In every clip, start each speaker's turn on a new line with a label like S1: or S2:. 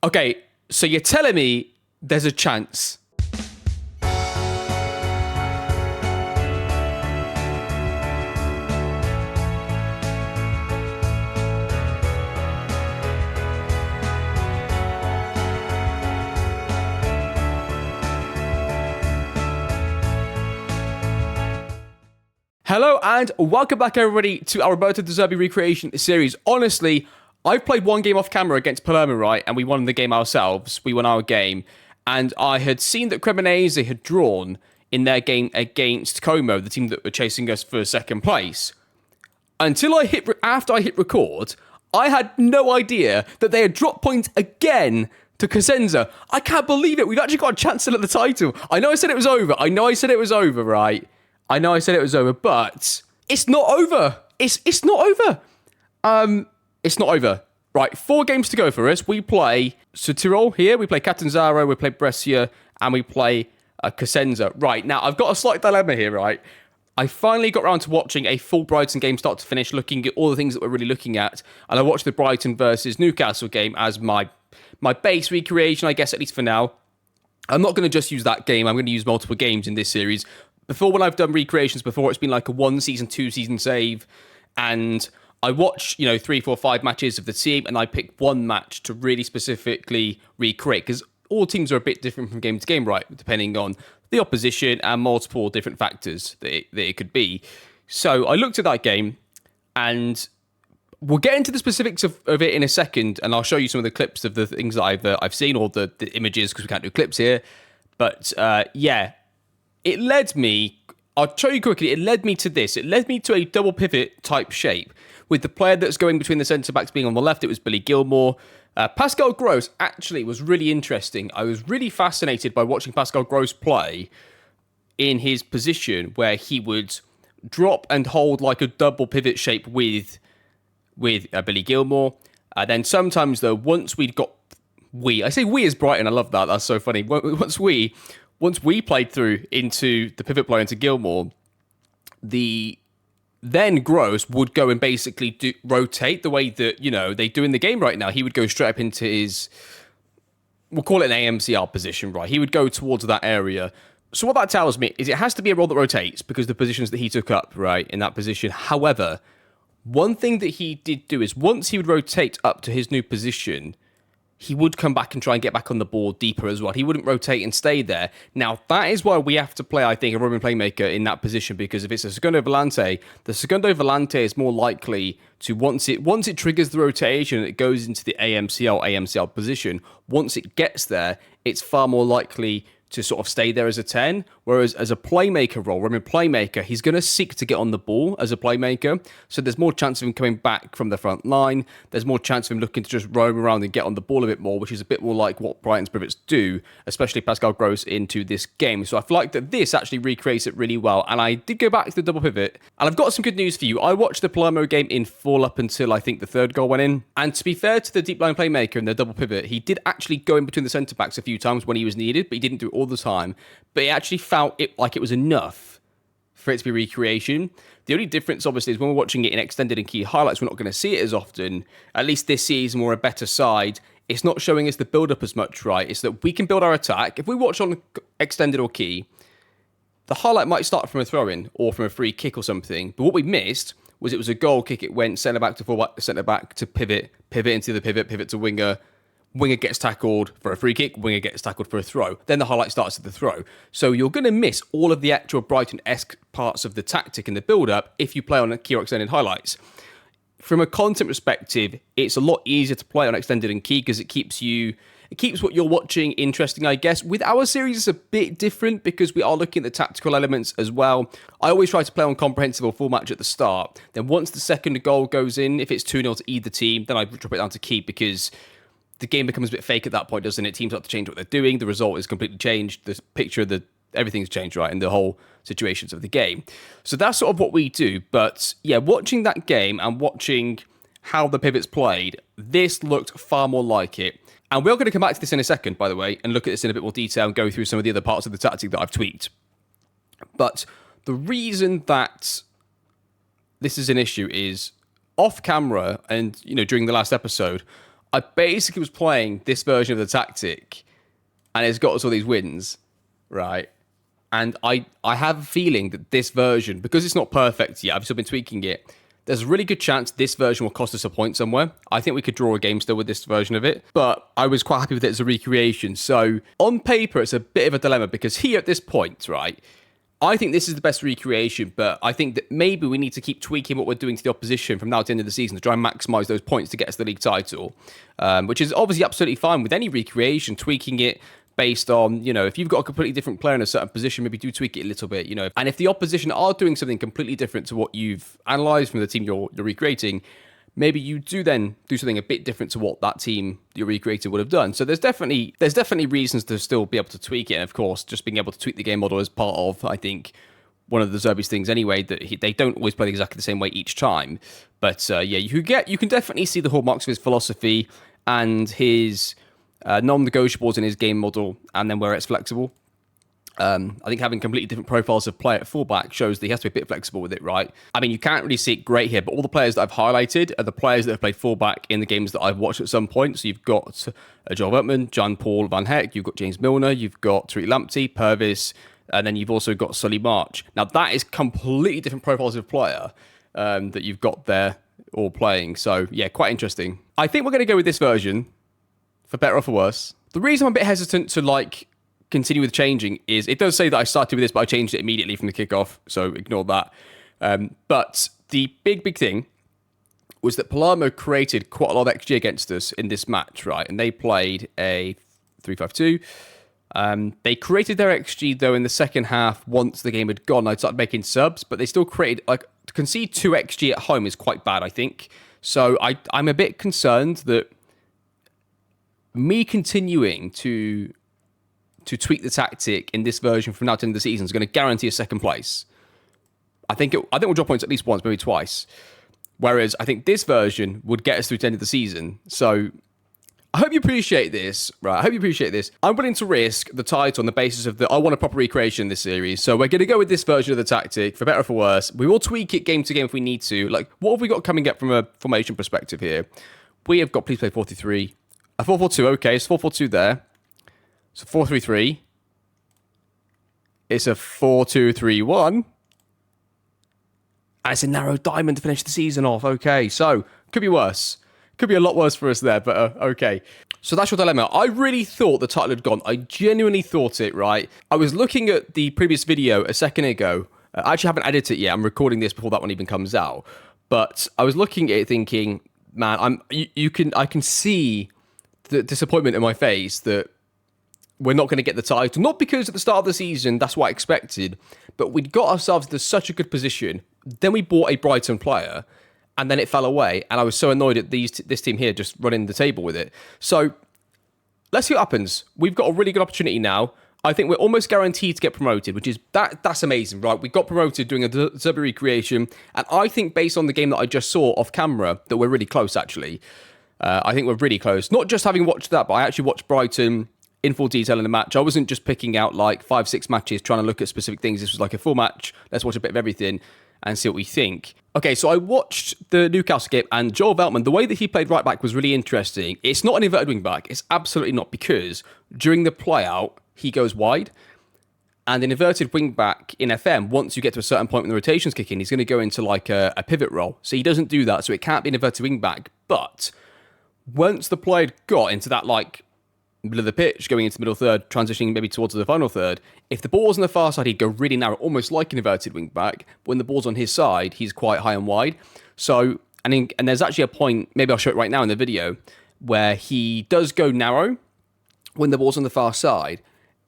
S1: Okay, so you're telling me there's a chance. Hello and welcome back, everybody, to our Roberto De Zerbi recreation series. Honestly, I've played one game off camera against Palermo, right, and we won the game ourselves. We won our game, and I had seen that Cremonese had drawn in their game against Como, the team that were chasing us for second place. Until after I hit record, I had no idea that they had dropped points again to Cosenza. I can't believe it. We've actually got a chance at the title. I know I said it was over. Right? I know I said it was over, but it's not over. It's not over. It's not over. Right, 4 games to go for us. We play Südtirol here, we play Catanzaro, we play Brescia, and we play Cosenza. Right, now I've got a slight dilemma here, right? I finally got around to watching a full Brighton game start to finish, looking at all the things that we're really looking at, and I watched the Brighton versus Newcastle game as my base recreation, I guess, at least for now. I'm not going to just use that game. I'm going to use multiple games in this series. Before, when I've done recreations before, it's been like a 1 season, 2 season save. And I watch, 3, 4, 5 matches of the team, and I pick one match to really specifically recreate. Because all teams are a bit different from game to game, right? Depending on the opposition and multiple different factors that it could be. So I looked at that game, and we'll get into the specifics of it in a second, and I'll show you some of the clips of the things that I've seen, or the images, because we can't do clips here. But yeah. It led me, I'll show you quickly, it led me to this. It led me to a double pivot type shape with the player that's going between the centre-backs being on the left. It was Billy Gilmour. Pascal Gross actually was really interesting. I was really fascinated by watching Pascal Gross play in his position where he would drop and hold like a double pivot shape with Billy Gilmour. Then sometimes, though, once I say we as Brighton, I love that, that's so funny. Once we played through into the pivot player into Gilmour, then Gross would go and basically rotate the way that, they do in the game right now. He would go straight up into his, we'll call it an AMCR position, right? He would go towards that area. So what that tells me is it has to be a role that rotates because the positions that he took up, right, in that position. However, one thing that he did do is once he would rotate up to his new position, he would come back and try and get back on the ball deeper as well. He wouldn't rotate and stay there. Now, that is why we have to play, I think, a Robin playmaker in that position, because if it's a Segundo Volante, the Segundo Volante is more likely to, once it triggers the rotation and it goes into the AMCL position, once it gets there, it's far more likely to sort of stay there as a 10, whereas as a playmaker role, Roman playmaker, he's going to seek to get on the ball as a playmaker, so there's more chance of him coming back from the front line, there's more chance of him looking to just roam around and get on the ball a bit more, which is a bit more like what Brighton's pivots do, especially Pascal Gross into this game. So I feel like that this actually recreates it really well, and I did go back to the double pivot, and I've got some good news for you. I watched the Palermo game in full up until I think the third goal went in, and to be fair to the deep line playmaker in the double pivot, he did actually go in between the centre-backs a few times when he was needed, but he didn't do it all the time. But it actually felt like it was enough for it to be recreation. The only difference, obviously, is when we're watching it in extended and key highlights, we're not going to see it as often. At least this season, we're a better side. It's not showing us the build-up as much, right? It's that we can build our attack. If we watch on extended or key, the highlight might start from a throw-in or from a free kick or something. But what we missed was it was a goal kick. It went centre-back to full-back, centre-back to pivot into the pivot to winger. Winger gets tackled for a free kick, winger gets tackled for a throw. Then the highlight starts at the throw. So you're going to miss all of the actual Brighton-esque parts of the tactic and the build-up if you play on key or extended highlights. From a content perspective, it's a lot easier to play on extended and key because it keeps what you're watching interesting, I guess. With our series, it's a bit different because we are looking at the tactical elements as well. I always try to play on comprehensive or full match at the start. Then once the second goal goes in, if it's 2-0 to either team, then I drop it down to key because the game becomes a bit fake at that point, doesn't it? Teams have to change what they're doing. The result is completely changed. The picture, everything's changed, right? In the whole situations of the game. So that's sort of what we do. But yeah, watching that game and watching how the pivots played, this looked far more like it. And we're going to come back to this in a second, by the way, and look at this in a bit more detail and go through some of the other parts of the tactic that I've tweaked. But the reason that this is an issue is off camera and, during the last episode, I basically was playing this version of the tactic, and it's got us all these wins, right? And I have a feeling that this version, because it's not perfect yet, I've still been tweaking it, there's a really good chance this version will cost us a point somewhere. I think we could draw a game still with this version of it, but I was quite happy with it as a recreation. So on paper, it's a bit of a dilemma because here at this point, right, I think this is the best recreation, but I think that maybe we need to keep tweaking what we're doing to the opposition from now to the end of the season to try and maximise those points to get us the league title, which is obviously absolutely fine with any recreation, tweaking it based on, if you've got a completely different player in a certain position, maybe do tweak it a little bit, And if the opposition are doing something completely different to what you've analysed from the team you're recreating, maybe you do then do something a bit different to what that team you're recreating would have done. So there's definitely reasons to still be able to tweak it. And of course, just being able to tweak the game model is part of, I think, one of the Zerbi's things anyway, that they don't always play exactly the same way each time. But you can definitely see the hallmarks of his philosophy and his non-negotiables in his game model, and then where it's flexible. I think having completely different profiles of player at fullback shows that he has to be a bit flexible with it, right? I mean, you can't really see it great here, but all the players that I've highlighted are the players that have played fullback in the games that I've watched at some point. So you've got Joel Wertman, John Paul Van Heck, you've got James Milner, you've got Tariq Lamptey, Purvis, and then you've also got Sully March. Now, that is completely different profiles of player that you've got there all playing. So, yeah, quite interesting. I think we're going to go with this version, for better or for worse. The reason I'm a bit hesitant to, continue with changing is it does say that I started with this, but I changed it immediately from the kickoff, so ignore that. But the big thing was that Palermo created quite a lot of XG against us in this match, right? And they played a 3-5-2. They created their XG, though, in the second half once the game had gone. I started making subs, but they still created, to concede 2 XG at home is quite bad, I think. So I'm a bit concerned that me continuing to tweak the tactic in this version from now to the end of the season is going to guarantee a second place. I think we'll drop points at least once, maybe twice. Whereas I think this version would get us through to the end of the season. So I hope you appreciate this, right? I hope you appreciate this. I'm willing to risk the title on the basis of I want a proper recreation in this series. So we're going to go with this version of the tactic, for better or for worse. We will tweak it game to game if we need to. What have we got coming up from a formation perspective here? We have got, please play 4-3-3. A 4-4-2, okay, it's 4-4-2 there. So 4-3-3. It's a 4-2-3-1. And it's a narrow diamond to finish the season off. Okay, so could be worse. Could be a lot worse for us there, but okay. So that's your dilemma. I really thought the title had gone. I genuinely thought it, right? I was looking at the previous video a second ago. I actually haven't edited it yet. I'm recording this before that one even comes out. But I was looking at it thinking, man, I can see the disappointment in my face that we're not going to get the title. Not because at the start of the season, that's what I expected, but we got ourselves into such a good position. Then we bought a Brighton player, and then it fell away, and I was so annoyed at this team here just running the table with it. So let's see what happens. We've got a really good opportunity now. I think we're almost guaranteed to get promoted, which is that's amazing, right? We got promoted doing a Zerbi recreation, and I think based on the game that I just saw off camera that we're really close, actually. I think we're really close. Not just having watched that, but I actually watched Brighton in full detail in the match. I wasn't just picking out 5-6 matches trying to look at specific things. This was like a full match. Let's watch a bit of everything and see what we think. Okay, so I watched the Newcastle game, and Joel Veltman, the way that he played right back was really interesting. It's not an inverted wing back. It's absolutely not, because during the play out, he goes wide. And an inverted wing back in FM, once you get to a certain point when the rotations kick in, he's going to go into a pivot role. So he doesn't do that. So it can't be an inverted wing back. But once the player got into that middle of the pitch, going into the middle third, transitioning maybe towards the final third, if the ball's on the far side, he'd go really narrow, almost like an inverted wing back. But when the ball's on his side, he's quite high and wide. So, and there's actually a point, maybe I'll show it right now in the video, where he does go narrow when the ball's on the far side.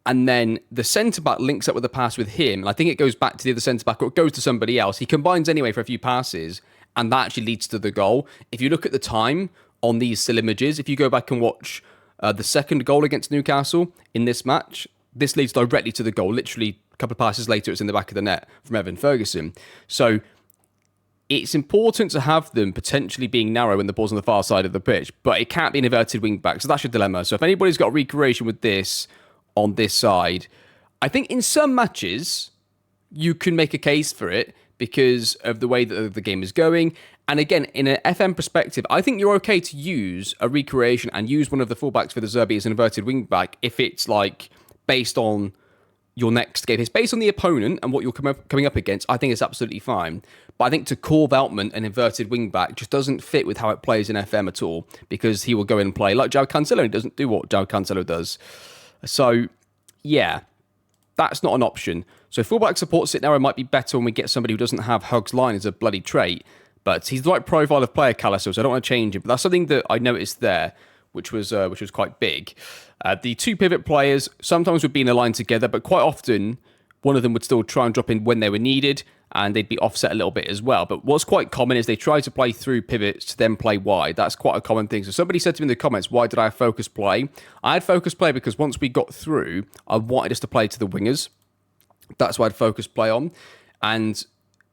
S1: And then the centre-back links up with the pass with him. And I think it goes back to the other centre-back, or it goes to somebody else. He combines anyway for a few passes, and that actually leads to the goal. If you look at the time on these still images, if you go back and watch the second goal against Newcastle in this match, this leads directly to the goal. Literally a couple of passes later, it's in the back of the net from Evan Ferguson. So it's important to have them potentially being narrow when the ball's on the far side of the pitch, but it can't be an inverted wing back. So that's your dilemma. So if anybody's got a recreation with this on this side, I think in some matches you can make a case for it because of the way that the game is going. And again, in an FM perspective, I think you're okay to use a recreation and use one of the fullbacks for De Zerbi as an inverted wingback if it's like based on your next game. If it's based on the opponent and what you're coming up against, I think it's absolutely fine. But I think to call Veltman an inverted wingback just doesn't fit with how it plays in FM at all, because he will go in and play like João Cancelo. He doesn't do what João Cancelo does. So, yeah, that's not an option. So fullback support sit now might be better when we get somebody who doesn't have Hug's line as a bloody trait. But he's the right profile of player, Calisto, so I don't want to change him. But that's something that I noticed there, which was quite big. The two pivot players sometimes would be in a line together, but quite often one of them would still try and drop in when they were needed, and they'd be offset a little bit as well. But what's quite common is they try to play through pivots to then play wide. That's quite a common thing. So somebody said to me in the comments, why did I have focus play? I had focus play because once we got through, I wanted us to play to the wingers. That's what I had focus play on. And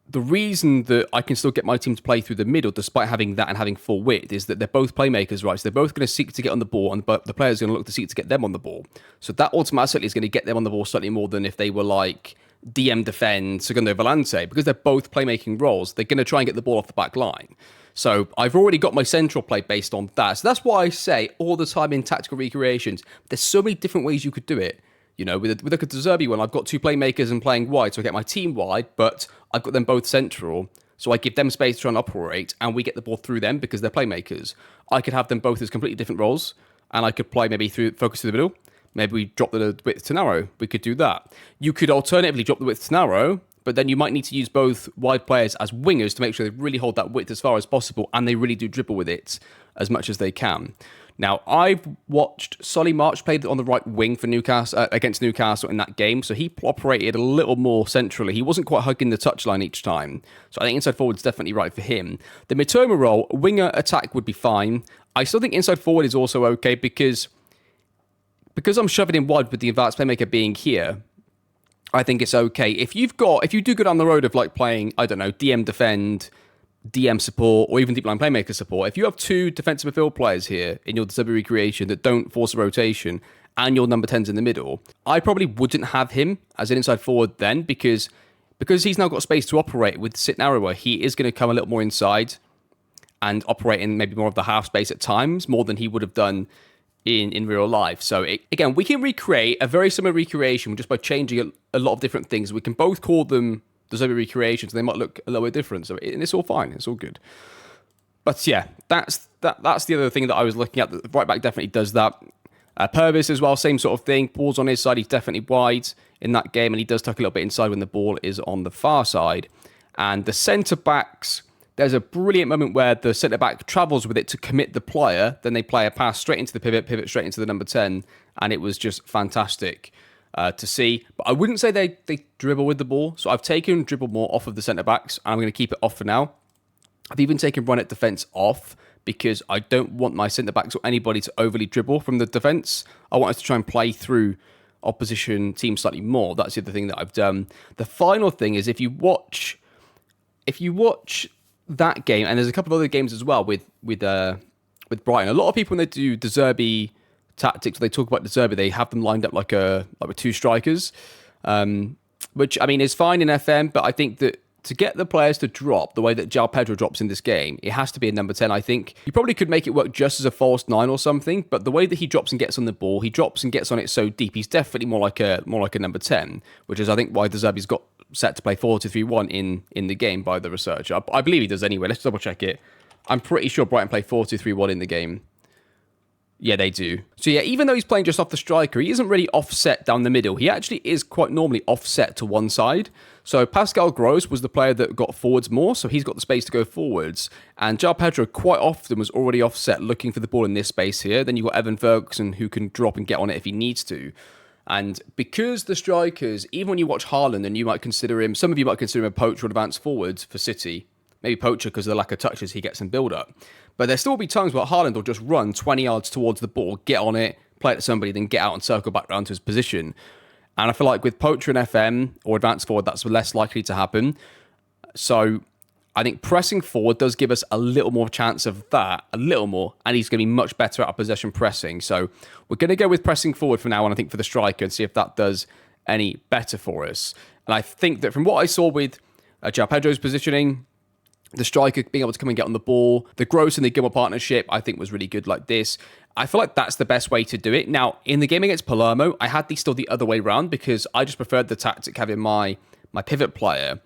S1: the reason that I can still get my team to play through the middle, despite having that and having full width, is that they're both playmakers, right? So they're both going to seek to get on the ball, and the player's going to look to seek to get them on the ball. So that automatically is going to get them on the ball slightly more than if they were like DM defend, Segundo Volante, because they're both playmaking roles. They're going to try and get the ball off the back line. So I've already got my central play based on that. So that's why I say all the time in tactical recreations, there's so many different ways you could do it. You know, with a De Zerbi one, I've got two playmakers and playing wide, so I get my team wide, but I've got them both central, so I give them space to try and operate, and we get the ball through them because they're playmakers. I could have them both as completely different roles, and I could play maybe focus to the middle. Maybe we drop the width to narrow. We could do that. You could alternatively drop the width to narrow, but then you might need to use both wide players as wingers to make sure they really hold that width as far as possible, and they really do dribble with it as much as they can. Now, I've watched Solly March played on the right wing for Newcastle against Newcastle in that game, so he operated a little more centrally. He wasn't quite hugging the touchline each time, so I think inside forward is definitely right for him. The Mitoma role, winger attack would be fine. I still think inside forward is also okay because I'm shoving in wide with the advanced playmaker being here. I think it's okay. If you do go down the road of like playing, I don't know, DM defend, DM support, or even deep line playmaker support, if you have two defensive midfield players here in your De Zerbi recreation that don't force a rotation and your number 10's in the middle, I probably wouldn't have him as an inside forward then because he's now got space to operate with sit narrower. He is going to come a little more inside and operate in maybe more of the half space at times, more than he would have done in real life. So again, we can recreate a very similar recreation just by changing a lot of different things. We can both call them De Zerbi recreations. They might look a little bit different, so and it's all fine. It's all good. But yeah, that's the other thing that I was looking at. The right back definitely does that. Purvis as well, same sort of thing. Ball's on his side. He's definitely wide in that game, and he does tuck a little bit inside when the ball is on the far side. And the centre backs, there's a brilliant moment where the centre back travels with it to commit the player. Then they play a pass straight into the pivot straight into the number 10, and it was just fantastic to see. But I wouldn't say they dribble with the ball. So I've taken dribble more off of the centre backs, and I'm going to keep it off for now. I've even taken run at defence off because I don't want my centre backs or anybody to overly dribble from the defence. I want us to try and play through opposition teams slightly more. That's the other thing that I've done. The final thing is if you watch that game, and there's a couple of other games as well with Brighton. A lot of people when they do De Zerbi tactics, when they talk about De Zerbi, they have them lined up like with two strikers, which I mean is fine in FM. But I think that to get the players to drop the way that João Pedro drops in this game, it has to be a number 10. I think you probably could make it work just as a false 9 or something, but the way that he drops and gets on the ball, he drops and gets on it so deep, he's definitely more like a number 10, which is I think why De Zerbi's got set to play 4-2-3-1 in the game by the researcher. I believe he does anyway. Let's double check it. I'm pretty sure Brighton play 4-2-3-1 in the game. Yeah, they do. So yeah, even though he's playing just off the striker, he isn't really offset down the middle. He actually is quite normally offset to one side. So Pascal Gross was the player that got forwards more, so he's got the space to go forwards. And João Pedro quite often was already offset looking for the ball in this space here. Then you've got Evan Ferguson who can drop and get on it if he needs to. And because the strikers, even when you watch Haaland, and you might consider him, some of you might consider him a poacher or advanced forwards for City. Maybe poacher because of the lack of touches he gets in build-up. But there still be times where Haaland will just run 20 yards towards the ball, get on it, play it to somebody, then get out and circle back around to his position. And I feel like with poacher and FM or advanced forward, that's less likely to happen. So I think pressing forward does give us a little more chance of that, a little more, and he's going to be much better at our possession pressing. So we're going to go with pressing forward for now, and I think for the striker, and see if that does any better for us. And I think that from what I saw with João Pedro's positioning, The striker being able to come and get on the ball. The Gross and the Gilmore partnership, I think, was really good like this. I feel like that's the best way to do it. Now, in the game against Palermo, I had these still the other way around because I just preferred the tactic having my pivot player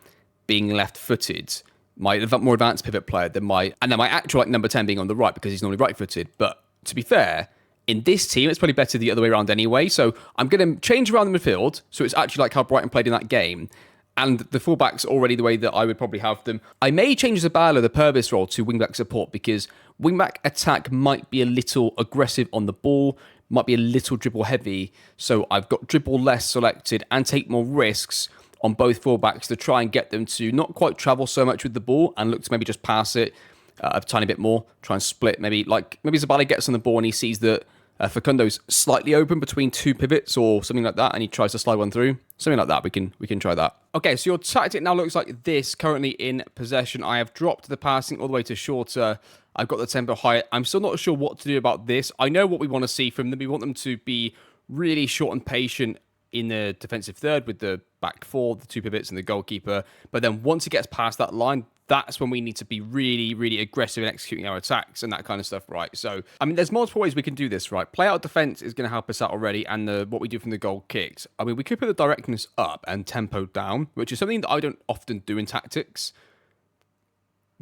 S1: being left-footed, my more advanced pivot player than my actual like number 10 being on the right because he's normally right-footed. But to be fair, in this team, it's probably better the other way around anyway. So I'm going to change around the midfield. So it's actually like how Brighton played in that game. And the fullbacks already the way that I would probably have them. I may change Zabala, the Purvis role, to wingback support because wingback attack might be a little aggressive on the ball, might be a little dribble heavy. So I've got dribble less selected and take more risks on both fullbacks to try and get them to not quite travel so much with the ball and look to maybe just pass it a tiny bit more, try and split. Maybe Zabala gets on the ball and he sees that Facundo's slightly open between two pivots or something like that, and he tries to slide one through. Something like that, we can try that. Okay, so your tactic now looks like this, currently in possession. I have dropped the passing all the way to shorter. I've got the tempo higher. I'm still not sure what to do about this. I know what we want to see from them. We want them to be really short and patient in the defensive third with the back four, the two pivots and the goalkeeper. But then once it gets past that line, that's when we need to be really, really aggressive in executing our attacks and that kind of stuff, right? So, I mean, there's multiple ways we can do this, right? Play out defense is going to help us out already, and what we do from the goal kicks. I mean, we could put the directness up and tempo down, which is something that I don't often do in tactics,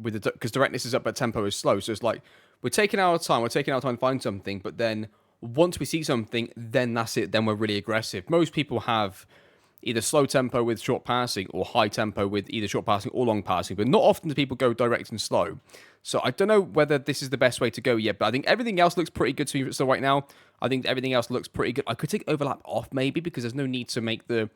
S1: because directness is up but tempo is slow. So it's like, we're taking our time to find something, but then once we see something, then that's it, then we're really aggressive. Most people have either slow tempo with short passing or high tempo with either short passing or long passing, but not often do people go direct and slow. So I don't know whether this is the best way to go yet, but I think everything else looks pretty good to me still right now. I think everything else looks pretty good. I could take overlap off maybe because there's no need to make the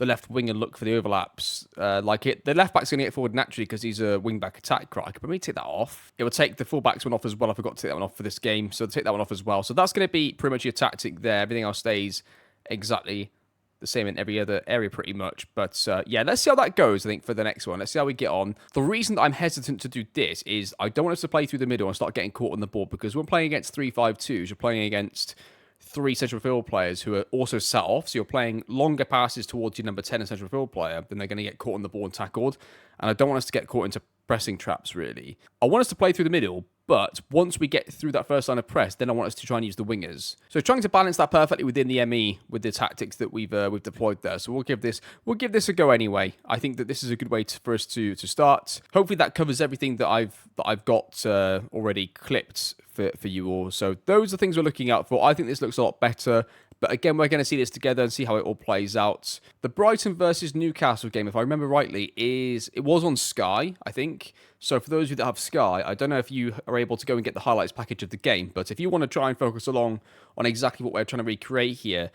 S1: left winger look for the overlaps like it. The left back's going to get forward naturally because he's a wing back attack, right? I could probably take that off. It will take the full backs one off as well. I forgot to take that one off for this game, so I'll take that one off as well. So that's going to be pretty much your tactic there. Everything else stays exactly the same in every other area pretty much. But yeah, let's see how that goes, I think, for the next one. Let's see how we get on. The reason that I'm hesitant to do this is I don't want us to play through the middle and start getting caught on the ball because we're playing against 3-5-2s. You're playing against three central field players who are also sat off. So you're playing longer passes towards your number 10 and central field player, then they're going to get caught on the ball and tackled. And I don't want us to get caught into pressing traps, really. I want us to play through the middle, but once we get through that first line of press, then I want us to try and use the wingers. So trying to balance that perfectly within the ME with the tactics that we've deployed there. So we'll give this a go anyway. I think that this is a good way for us to start. Hopefully that covers everything that I've got already clipped for you all. So those are things we're looking out for. I think this looks a lot better. But again, we're going to see this together and see how it all plays out. The Brighton versus Newcastle game, if I remember rightly, it was on Sky, I think. So for those of you that have Sky, I don't know if you are able to go and get the highlights package of the game, but if you want to try and focus along on exactly what we're trying to recreate here,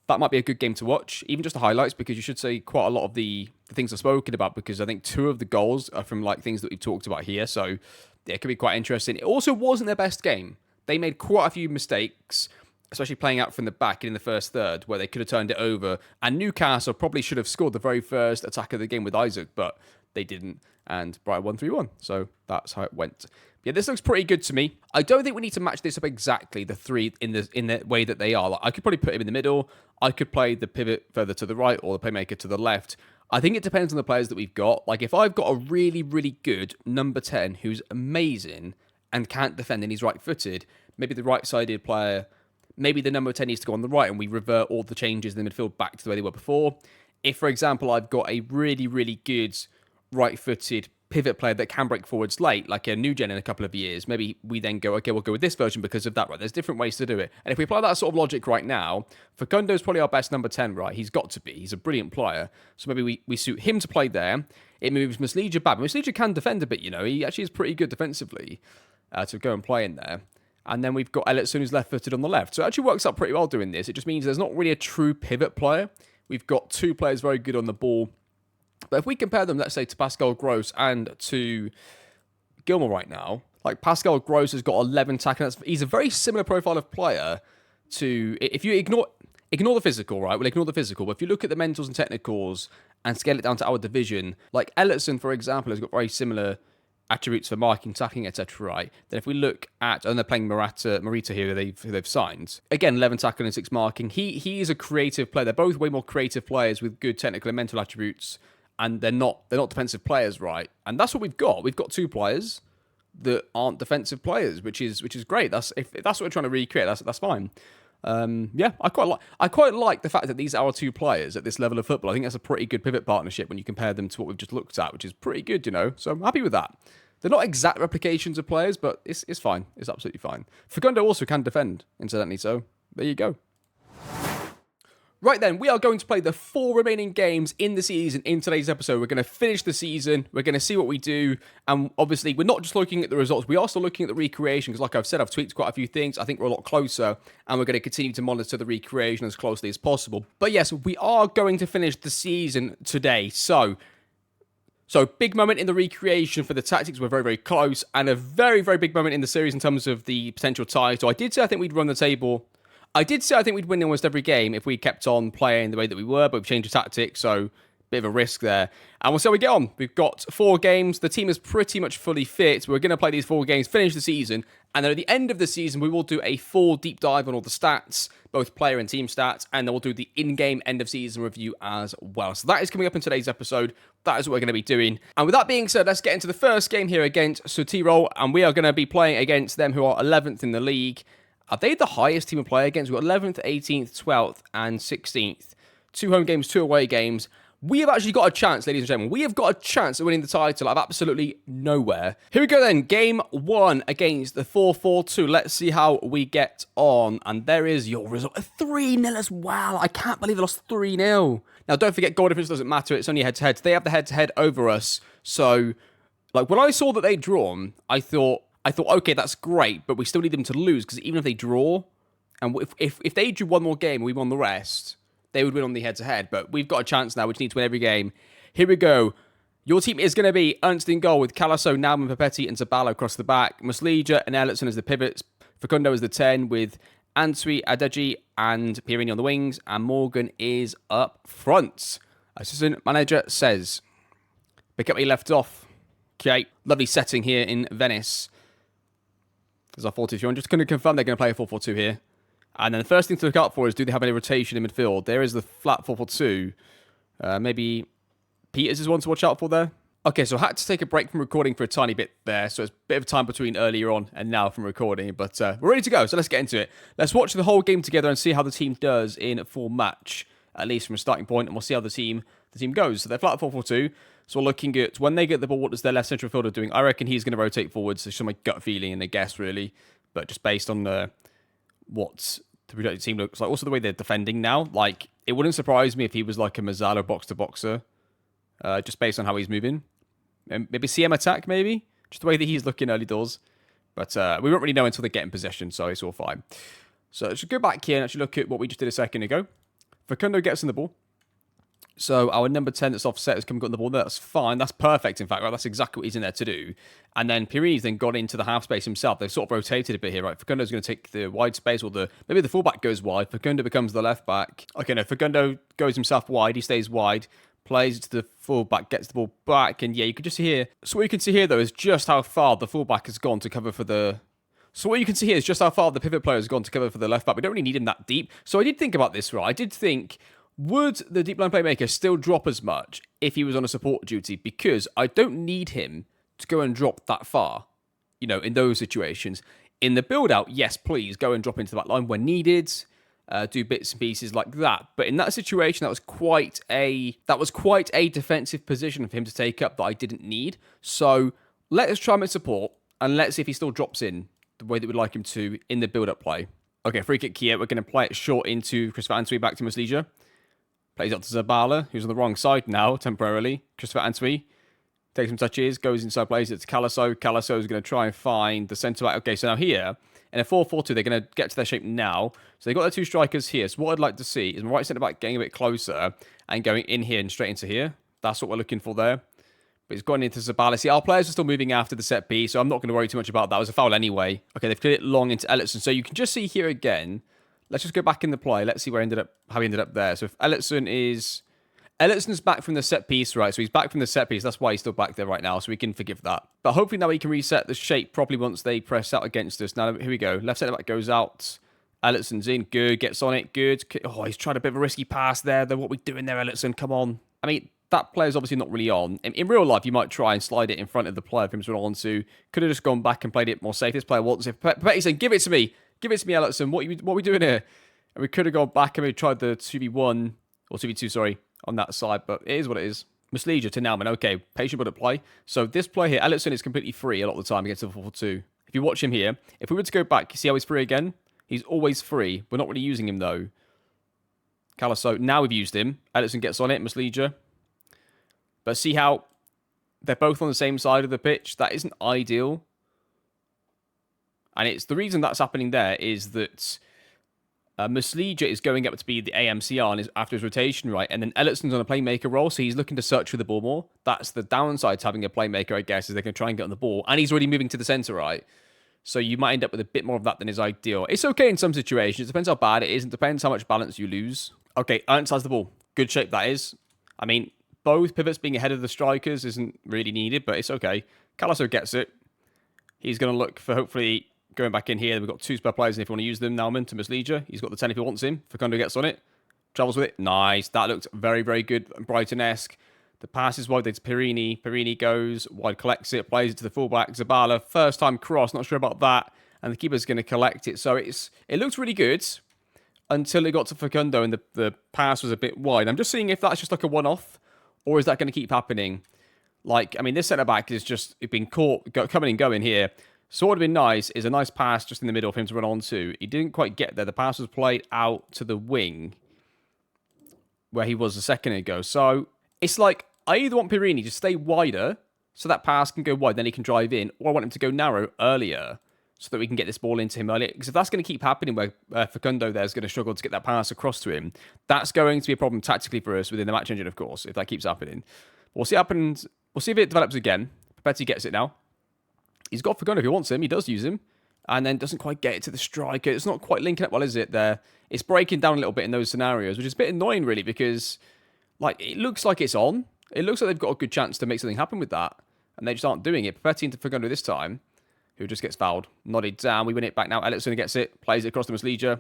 S1: that might be a good game to watch, even just the highlights, because you should see quite a lot of the things I've spoken about, because I think 2 of the goals are from like things that we've talked about here. So yeah, it could be quite interesting. It also wasn't their best game. They made quite a few mistakes, especially playing out from the back in the first third, where they could have turned it over. And Newcastle probably should have scored the very first attack of the game with Isaac, but they didn't. And Brighton won 3-1. So that's how it went. Yeah, this looks pretty good to me. I don't think we need to match this up exactly, the 3 in the way that they are. Like, I could probably put him in the middle. I could play the pivot further to the right or the playmaker to the left. I think it depends on the players that we've got. Like, if I've got a really, really good number 10 who's amazing and can't defend and he's right-footed, maybe the right-sided player, maybe the number 10 needs to go on the right and we revert all the changes in the midfield back to the way they were before. If, for example, I've got a really, really good right-footed pivot player that can break forwards late, like a new gen in a couple of years, maybe we then go, okay, we'll go with this version because of that, right? There's different ways to do it. And if we apply that sort of logic right now, Facundo's probably our best number 10, right? He's got to be. He's a brilliant player. So maybe we suit him to play there. It moves Muslija back. Muslija can defend a bit, you know. He actually is pretty good defensively to go and play in there. And then we've got Ellison who's left-footed on the left. So it actually works out pretty well doing this. It just means there's not really a true pivot player. We've got 2 players very good on the ball. But if we compare them, let's say, to Pascal Gross and to Gilmore right now, like Pascal Gross has got 11 tackles. He's a very similar profile of player to, if you ignore the physical, right? We'll ignore the physical. But if you look at the mentals and technicals and scale it down to our division, like Ellison, for example, has got very similar attributes for marking, tackling, etc. Right? Then if we look at, and they're playing Morita here, who they've signed. Again, 11 tackling and 6 marking. He is a creative player. They're both way more creative players with good technical and mental attributes. and they're not defensive players, right? And that's what we've got. We've got 2 players that aren't defensive players, which is great. If that's what we're trying to recreate, that's fine. I quite like the fact that these are 2 players at this level of football. I think that's a pretty good pivot partnership when you compare them to what we've just looked at, which is pretty good, So I'm happy with that. They're not exact replications of players, but it's fine. It's absolutely fine. Facundo also can defend, incidentally, so there you go. Right then, we are going to play the 4 remaining games in the season in today's episode. We're going to finish the season. We're going to see what we do. And obviously, we're not just looking at the results. We are still looking at the recreation because, like I've said, I've tweaked quite a few things. I think we're a lot closer. And we're going to continue to monitor the recreation as closely as possible. But yes, we are going to finish the season today. So big moment in the recreation for the tactics. We're very, very close. And a very, very big moment in the series in terms of the potential title. I did say I think we'd run the table. I did say I think we'd win almost every game if we kept on playing the way that we were, but we've changed the tactics, so bit of a risk there. And we'll see how we get on. We've got 4 games. The team is pretty much fully fit. We're going to play these 4 games, finish the season, and then at the end of the season, we will do a full deep dive on all the stats, both player and team stats, and then we'll do the in-game end-of-season review as well. So that is coming up in today's episode. That is what we're going to be doing. And with that being said, let's get into the first game here against Sotiro, and we are going to be playing against them who are 11th in the league. Are they the highest team to play against? We've got 11th, 18th, 12th, and 16th. 2 home games, 2 away games. We have actually got a chance, ladies and gentlemen. We have got a chance of winning the title out of absolutely nowhere. Here we go then. Game 1 against the 4-4-2. Let's see how we get on. And there is your result. 3-0 as well. I can't believe they lost 3-0. Now, don't forget, goal difference doesn't matter. It's only head-to-head. They have the head-to-head over us. So, when I saw that they'd drawn, I thought, okay, that's great, but we still need them to lose, because even if they draw, and if they drew 1 more game and we won the rest, they would win on the head-to-head. But we've got a chance now. We just need to win every game. Here we go. Your team is going to be Ernst in goal with Calasso, Nauman, Papetti, and Zabala across the back. Muslija and Ellertson as the pivots. Facundo as the 10 with Antwi, Adeji, and Pierini on the wings. And Morgan is up front. Assistant manager says, pick up where you left off. Okay, lovely setting here in Venice. There's our 4-2-3. I'm just going to confirm they're going to play a 4-4-2 here. And then the first thing to look out for is, do they have any rotation in midfield? There is the flat 4-4-2. Maybe Peters is one to watch out for there. Okay, so I had to take a break from recording for a tiny bit there. So it's a bit of time between earlier on and now from recording. But we're ready to go, so let's get into it. Let's watch the whole game together and see how the team does in a full match, at least from a starting point. And we'll see how the team goes. So they're flat 4-4-2. So we're looking at when they get the ball, what does their left central fielder doing? I reckon he's going to rotate forwards. It's just my gut feeling and a guess, really. But just based on what the projected team looks like. Also, the way they're defending now. Like, it wouldn't surprise me if he was like a Mazzaro box-to-boxer. Just based on how he's moving. Maybe CM attack, maybe? Just the way that he's looking early doors. But we won't really know until they get in possession, so it's all fine. So let's go back here and actually look at what we just did a second ago. Facundo gets in the ball. So our number 10 that's offset has come and got the ball. That's fine. That's perfect, in fact. Right? That's exactly what he's in there to do. And then Pirini's then got into the half space himself. They've sort of rotated a bit here, right? Facundo's going to take the wide space, or maybe the fullback goes wide. Facundo becomes the left back. Okay, no, Facundo goes himself wide. He stays wide, plays to the fullback, gets the ball back. And yeah, you can just see here. So what you can see here, though, is just how far the fullback has gone to cover for the... So what you can see here is just how far the pivot player has gone to cover for the left back. We don't really need him that deep. So I did think about this, right? I did think... Would the deep line playmaker still drop as much if he was on a support duty? Because I don't need him to go and drop that far, in those situations. In the build-out, yes, please, go and drop into the back line when needed, do bits and pieces like that. But in that situation, that was quite a defensive position for him to take up that I didn't need. So let's try him at support, and let's see if he still drops in the way that we'd like him to in the build-up play. Okay, free kick here. We're going to play it short into Christopher Antwi, back to Muslija. Plays up to Zabala, who's on the wrong side now, temporarily. Christopher Antwi takes some touches, goes inside, plays it to Calasso. Calasso is going to try and find the centre-back. Okay, so now here, in a 4-4-2, they're going to get to their shape now. So they've got their 2 strikers here. So what I'd like to see is my right centre-back getting a bit closer and going in here and straight into here. That's what we're looking for there. But he's gone into Zabala. See, our players are still moving after the set piece, so I'm not going to worry too much about that. It was a foul anyway. Okay, they've cleared it long into Ellertson. So you can just see here again... Let's just go back in the play. Let's see how he ended up there. So if Ellertson's back from the set piece, right? So he's back from the set piece. That's why he's still back there right now. So we can forgive that. But hopefully now he can reset the shape properly once they press out against us. Now, here we go. Left centre back goes out. Ellertson's in. Good. Gets on it. Good. Oh, he's tried a bit of a risky pass there. Then what are we doing there, Ellertson? Come on. I mean, that player's obviously not really on. In real life, you might try and slide it in front of the player for him to run on to. Could have just gone back and played it more safe. This player wants it. Petty's saying, give it to me. Give it to me, Ellison. What are we doing here? And we could have gone back and we tried the 2v1, or 2v2, sorry, on that side. But it is what it is. Musleja to Nauman. Okay, patient but at play. So this play here, Ellison is completely free a lot of the time against the 4-4-2. If you watch him here, if we were to go back, you see how he's free again? He's always free. We're not really using him, though. Calaso, now we've used him. Ellison gets on it, Musleja. But see how they're both on the same side of the pitch? That isn't ideal. And it's the reason that's happening there is that Musleja is going up to be the AMCR after his rotation, right? And then Ellison's on a playmaker role, so he's looking to search for the ball more. That's the downside to having a playmaker, I guess, is they can try and get on the ball. And he's already moving to the centre, right? So you might end up with a bit more of that than is ideal. It's okay in some situations. It depends how bad it is. It depends how much balance you lose. Okay, Ernst has the ball. Good shape that is. I mean, both pivots being ahead of the strikers isn't really needed, but it's okay. Calaso gets it. He's going to look for hopefully going back in here. We've got 2 spare players, and if you want to use them, Nauman to Musleja. He's got the 10 if he wants him. Facundo gets on it. Travels with it. Nice. That looked very, very good. Brighton-esque. The pass is wide. It's Perini. Perini goes wide, collects it, plays it to the fullback. Zabala, first time cross. Not sure about that. And the keeper's going to collect it. So it looked really good until it got to Facundo and the pass was a bit wide. I'm just seeing if that's just like a one-off or is that going to keep happening? Like, I mean, this centre-back is just been caught coming and going here. So what would have been nice is a nice pass just in the middle for him to run on to. He didn't quite get there. The pass was played out to the wing where he was a second ago. So it's like, I either want Perini to stay wider so that pass can go wide, then he can drive in, or I want him to go narrow earlier so that we can get this ball into him earlier. Because if that's going to keep happening where Facundo there is going to struggle to get that pass across to him, that's going to be a problem tactically for us within the match engine, of course, if that keeps happening. We'll see what happens. We'll see if it develops again. Petty gets it now. He's got Facundo if he wants him. He does use him. And then doesn't quite get it to the striker. It's not quite linking up well, is it, there? It's breaking down a little bit in those scenarios, which is a bit annoying, really, because like it looks like it's on. It looks like they've got a good chance to make something happen with that. And they just aren't doing it. Petty into Facundo this time, who just gets fouled. Nodded down. We win it back now. Ellison gets it. Plays it across to Musleja.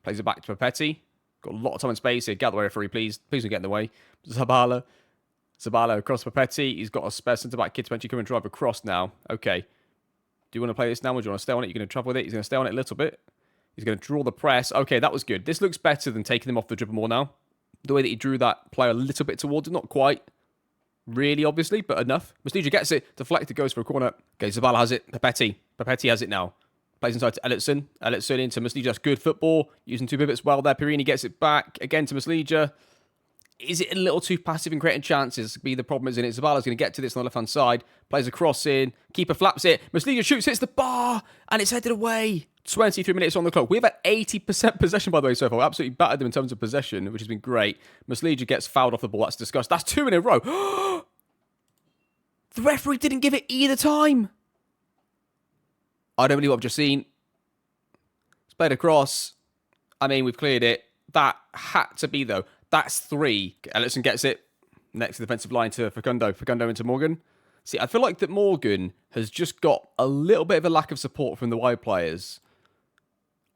S1: Plays it back to Petty. Got a lot of time and space here. Get out the way, referee, please. Please don't get in the way. Zabala across for Petty. He's got a spare centre-back kid to eventually come and drive across now. Okay. Do you want to play this now or do you want to stay on it? You're going to travel with it. He's going to stay on it a little bit. He's going to draw the press. Okay, that was good. This looks better than taking him off the dribble more now. The way that he drew that player a little bit towards it. Not quite. Really, obviously, but enough. Musleja gets it. Deflected, goes for a corner. Okay, Zabala has it. Petty has it now. Plays inside to Ellison. Ellison into Musleja. That's good football. Using 2 pivots well there. Perini gets it back. Again to Musleja. Is it a little too passive in creating chances? Be the problem, isn't it? Zabala's going to get to this on the left-hand side. Plays a cross in. Keeper flaps it. Musleja shoots, hits the bar, and it's headed away. 23 minutes on the clock. We've had 80% possession, by the way, so far. We absolutely battered them in terms of possession, which has been great. Musleja gets fouled off the ball. That's disgusting. That's 2 in a row. The referee didn't give it either time. I don't believe what I've just seen. It's played across. I mean, we've cleared it. That had to be, though. That's 3. Ellison gets it. Next to the defensive line to Facundo. Facundo into Morgan. See, I feel like that Morgan has just got a little bit of a lack of support from the wide players.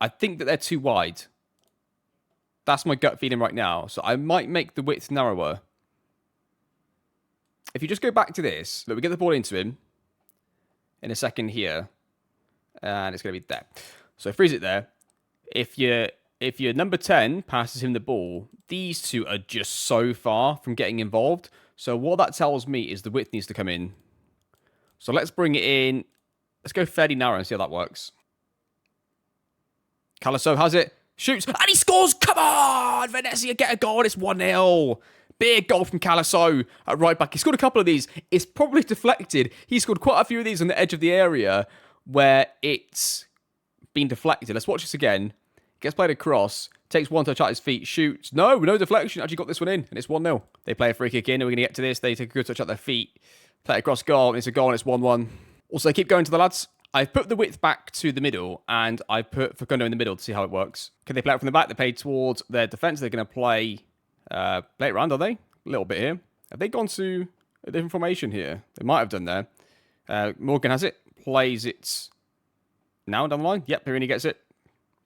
S1: I think that they're too wide. That's my gut feeling right now. So I might make the width narrower. If you just go back to this, look, we get the ball into him in a second here. And it's going to be there. So freeze it there. If your number 10 passes him the ball, these two are just so far from getting involved. So what that tells me is the width needs to come in. So let's bring it in. Let's go fairly narrow and see how that works. Calaso has it. Shoots. And he scores. Come on! Venezia get a goal. It's 1-0. Big goal from Calaso at right back. He scored a couple of these. It's probably deflected. He scored quite a few of these on the edge of the area where it's been deflected. Let's watch this again. Gets played across, takes one touch at his feet, shoots. No deflection. Actually got this one in, and it's 1-0. They play a free kick in, and we're going to get to this. They take a good touch at their feet, play it across goal, and it's a goal, and it's 1-1. Also, keep going to the lads. I've put the width back to the middle, and I put Facundo in the middle to see how it works. Can they play it from the back? They play towards their defence. They're going to play it around, are they? A little bit here. Have they gone to a different formation here? They might have done there. Morgan has it, plays it now down the line. Yep, Perini gets it.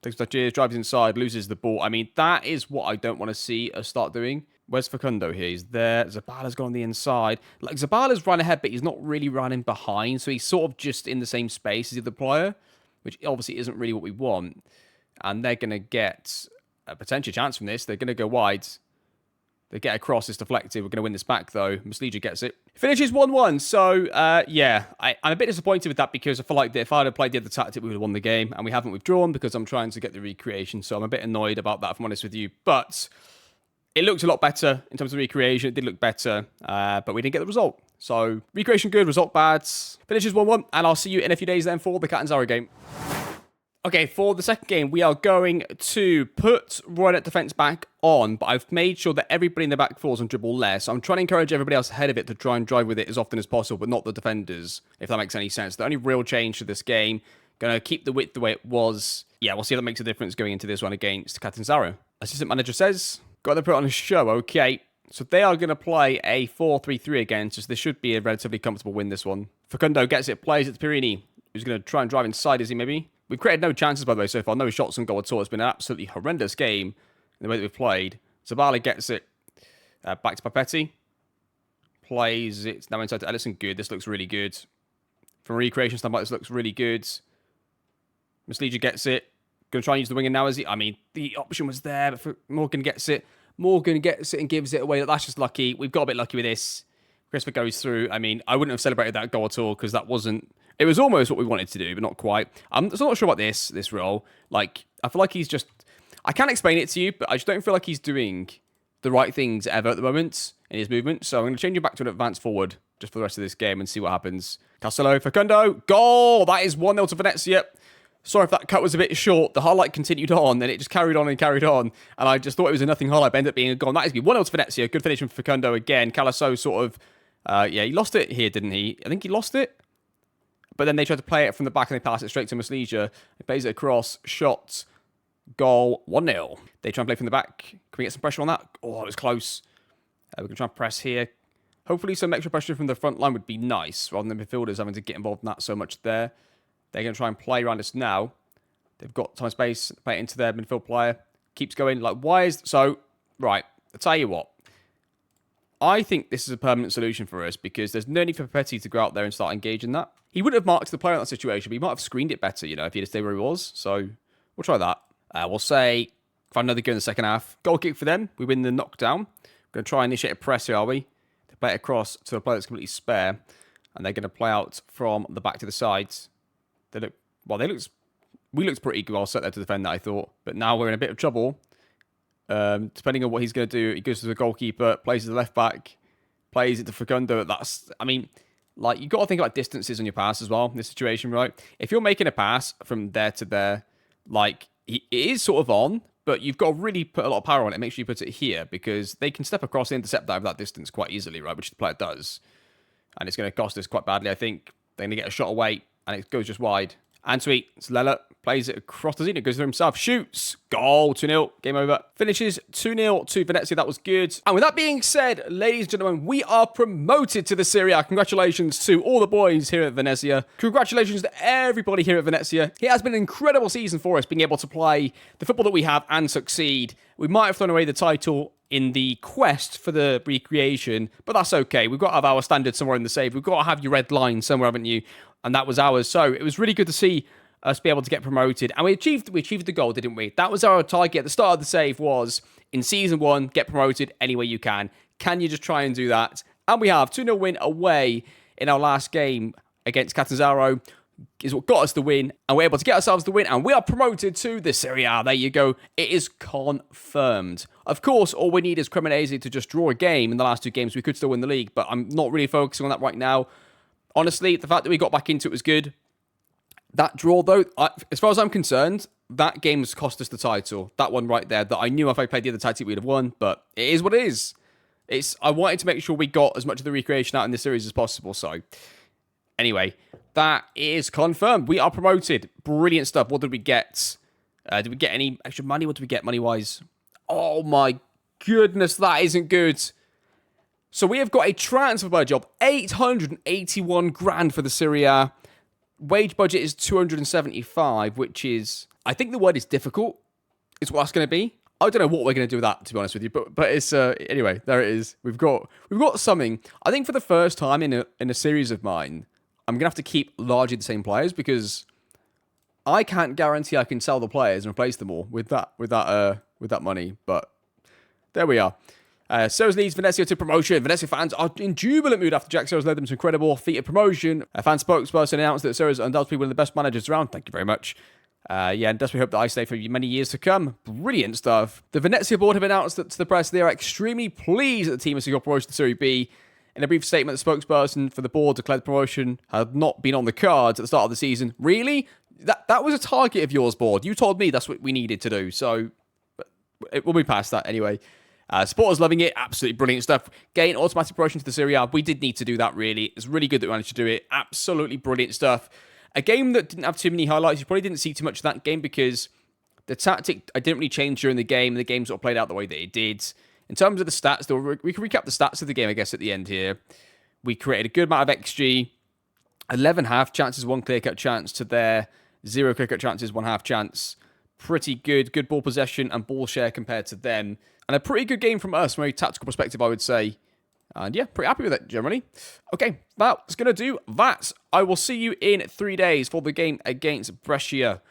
S1: Takes touches, drives inside, loses the ball. I mean, that is what I don't want to see us start doing. Where's Facundo here? He's there. Zabala's gone on the inside. Like, Zabala's run ahead, but he's not really running behind. So he's sort of just in the same space as the other player, which obviously isn't really what we want. And they're going to get a potential chance from this. They're going to go wide. They get across. It's deflected. We're going to win this back, though. Muslija gets it. Finishes 1-1. So, yeah, I'm a bit disappointed with that because I feel like if I had played the other tactic, we would have won the game. And we haven't withdrawn because I'm trying to get the recreation. So I'm a bit annoyed about that, if I'm honest with you. But it looked a lot better in terms of recreation. It did look better, but we didn't get the result. So, recreation good, result bad. Finishes 1-1. And I'll see you in a few days then for the Cat and Zara game. Okay, for the second game, we are going to put Roy at defence back on, but I've made sure that everybody in the back falls on dribble less. So I'm trying to encourage everybody else ahead of it to try and drive with it as often as possible, but not the defenders, if that makes any sense. The only real change to this game, going to keep the width the way it was. Yeah, we'll see if that makes a difference going into this one against Catanzaro. Assistant manager says, got to put on a show, okay. So they are going to play a 4-3-3 again, so this should be a relatively comfortable win, this one. Facundo gets it, plays it to Perini, who's going to try and drive inside, is he maybe? We've created no chances, by the way, so far. No shots on goal at all. It's been an absolutely horrendous game in the way that we've played. Zabala gets it back to Papetti. Plays it now inside to Ellison. Good. This looks really good. From a recreation standpoint, this looks really good. Muslija gets it. Going to try and use the winger now, is he? I mean, the option was there, but Morgan gets it. Morgan gets it and gives it away. That's just lucky. We've got a bit lucky with this. Christopher goes through. I mean, I wouldn't have celebrated that goal at all because that wasn't... It was almost what we wanted to do, but not quite. I'm still not sure about this role. Like, I feel like he's just... I can't explain it to you, but I just don't feel like he's doing the right things ever at the moment in his movement. So I'm going to change him back to an advance forward just for the rest of this game and see what happens. Castello, Facundo, goal! That is 1-0 to Venezia. Sorry if that cut was a bit short. The highlight continued on, and it just carried on and carried on. And I just thought it was a nothing highlight, but ended up being a goal. And that is going to be 1-0 to Venezia. Good finish from Facundo again. Calasso sort of... yeah, he lost it here, didn't he? I think he lost it. But then they tried to play it from the back and they pass it straight to Muslija. He plays it across, shot, goal, 1-0. They try and play from the back. Can we get some pressure on that? Oh, it was close. We're going to try and press here. Hopefully some extra pressure from the front line would be nice, rather than the midfielders having to get involved in that so much there. They're going to try and play around us now. They've got time space, play it into their midfield player. Keeps going. Like, why is... So, right, I'll tell you what. I think this is a permanent solution for us because there's no need for Papetti to go out there and start engaging that. He wouldn't have marked the player in that situation, but he might have screened it better, you know, if he'd stayed where he was. So we'll try that. We'll say, find another go in the second half. Goal kick for them. We win the knockdown. We're going to try and initiate a press here, are we? They play it across to a player that's completely spare. And they're going to play out from the back to the sides. They look, well, we looked pretty well set there to defend that, I thought. But now we're in a bit of trouble. Depending on what he's going to do, he goes to the goalkeeper, plays to the left back, plays it to Facundo. That's, I mean, like, you've got to think about distances on your pass as well in this situation, right? If you're making a pass from there to there, like, it is sort of on, but you've got to really put a lot of power on it. Make sure you put it here because they can step across and intercept that over that distance quite easily, right? Which the player does. And it's going to cost us quite badly, I think. They're going to get a shot away and it goes just wide. And sweet, it's Lella, plays it across the Zena, goes for himself, shoots, goal, 2-0, game over. Finishes 2-0 to Venezia, that was good. And with that being said, ladies and gentlemen, we are promoted to the Serie A. Congratulations to all the boys here at Venezia. Congratulations to everybody here at Venezia. It has been an incredible season for us, being able to play the football that we have and succeed. We might have thrown away the title in the quest for the recreation, but that's okay. We've got to have our standards somewhere in the save. We've got to have your red line somewhere, haven't you? And that was ours. So it was really good to see us be able to get promoted. And we achieved the goal, didn't we? That was our target at the start of the save was, in Season 1, get promoted any way you can. Can you just try and do that? And we have 2-0 win away in our last game against Catanzaro. Is what got us the win, and we're able to get ourselves the win, and we are promoted to the Serie A. There you go. It is confirmed. Of course, all we need is Cremonese to just draw a game in the last 2 games. We could still win the league, but I'm not really focusing on that right now. Honestly, the fact that we got back into it was good. That draw, though, as far as I'm concerned, that game has cost us the title. That one right there, that I knew if I played the other tactic, we'd have won, but it is what it is. I wanted to make sure we got as much of the recreation out in this series as possible, so... Anyway, that is confirmed. We are promoted. Brilliant stuff. What did we get? Did we get any extra money? What did we get money-wise? Oh my goodness, that isn't good. So we have got a transfer budget of 881 grand for the Serie A. Wage budget is 275, which is... I think the word is difficult, is what that's going to be. I don't know what we're going to do with that, to be honest with you. But it's anyway. There it is. We've got something. I think for the first time in a series of mine, I'm going to have to keep largely the same players because I can't guarantee I can sell the players and replace them all with that money. But there we are. Series leads Venezia to promotion. Venezia fans are in jubilant mood after Jack Series led them to incredible feat of promotion. A fan spokesperson announced that Series is undoubtedly one of the best managers around. Thank you very much. And desperately hope that I stay for many years to come. Brilliant stuff. The Venezia board have announced that to the press they are extremely pleased that the team has secured promotion to Serie B. In a brief statement, the spokesperson for the board declared the promotion had not been on the cards at the start of the season. Really? That was a target of yours, board. You told me that's what we needed to do, so we'll be past that anyway. Supporters loving it. Absolutely brilliant stuff. Gain automatic promotion to the Serie A. We did need to do that, really. It's really good that we managed to do it. Absolutely brilliant stuff. A game that didn't have too many highlights. You probably didn't see too much of that game because the tactic I didn't really change during the game. The game sort of played out the way that it did. In terms of the stats, though, we can recap the stats of the game, I guess, at the end here. We created a good amount of XG. 11 half chances, 1 clear-cut chance to their 0 clear-cut chances, 1 half chance. Pretty good. Good ball possession and ball share compared to them. And a pretty good game from us from a tactical perspective, I would say. And yeah, pretty happy with it, generally. Okay, that's going to do that. I will see you in 3 days for the game against Brescia,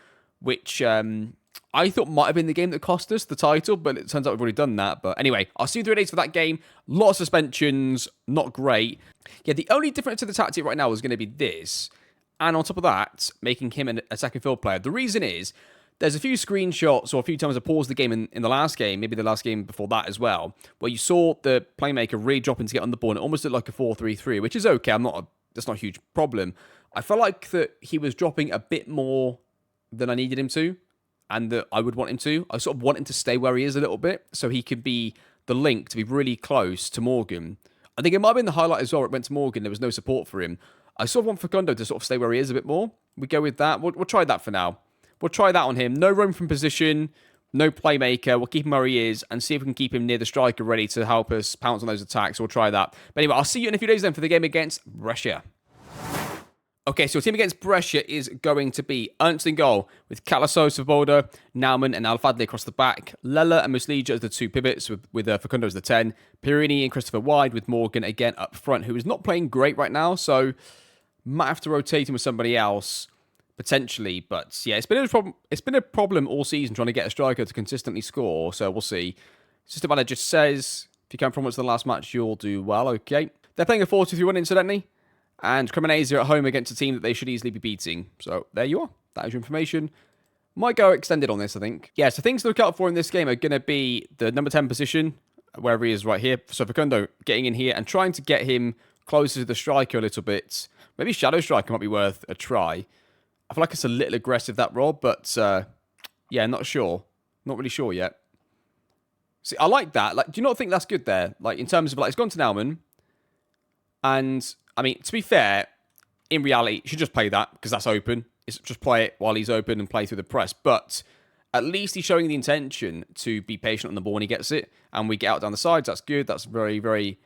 S1: which I thought might have been the game that cost us the title, but it turns out we've already done that. But anyway, I'll see you in 3 days for that game. A lot of suspensions, not great. Yeah, the only difference to the tactic right now is going to be this. And on top of that, making him a second field player. The reason is, there's a few screenshots or a few times I paused the game in the last game, maybe the last game before that as well, where you saw the playmaker really dropping to get on the ball and it almost looked like a 4-3-3, which is okay. That's not a huge problem. I felt like that he was dropping a bit more than I needed him to and that I would want him to. I sort of want him to stay where he is a little bit so he could be the link to be really close to Morgan. I think it might have been the highlight as well where it went to Morgan. There was no support for him. I sort of want Facundo to sort of stay where he is a bit more. We go with that. We'll try that for now. We'll try that on him. No roam from position, no playmaker. We'll keep him where he is and see if we can keep him near the striker ready to help us pounce on those attacks. We'll try that. But anyway, I'll see you in a few days then for the game against Brescia. Okay, so your team against Brescia is going to be Ernst in goal with Calasso, Svoboda, Naumann and Al-Fadli across the back. Lella and Muslija as the 2 pivots with Facundo as the 10. Pierini and Christopher wide with Morgan again up front, who is not playing great right now, so might have to rotate him with somebody else. Potentially, but yeah, it's been a problem all season trying to get a striker to consistently score, so we'll see. System manager just says, if you come from what's the last match, you'll do well, okay. They're playing a 4-2-3-1 incidentally, and Cremonese are at home against a team that they should easily be beating. So there you are. That is your information. Might go extended on this, I think. Yeah, so things to look out for in this game are going to be the number 10 position, wherever he is right here. So Facundo getting in here and trying to get him closer to the striker a little bit. Maybe Shadow Striker might be worth a try. I feel like it's a little aggressive, that Rob, but yeah, not sure. Not really sure yet. See, I like that. Like, do you not think that's good there? Like, in terms of, like, it's gone to Naumann. And, I mean, to be fair, in reality, you should just play that, because that's open. It's just play it while he's open and play through the press. But at least he's showing the intention to be patient on the ball when he gets it. And we get out down the sides. That's good. That's very, very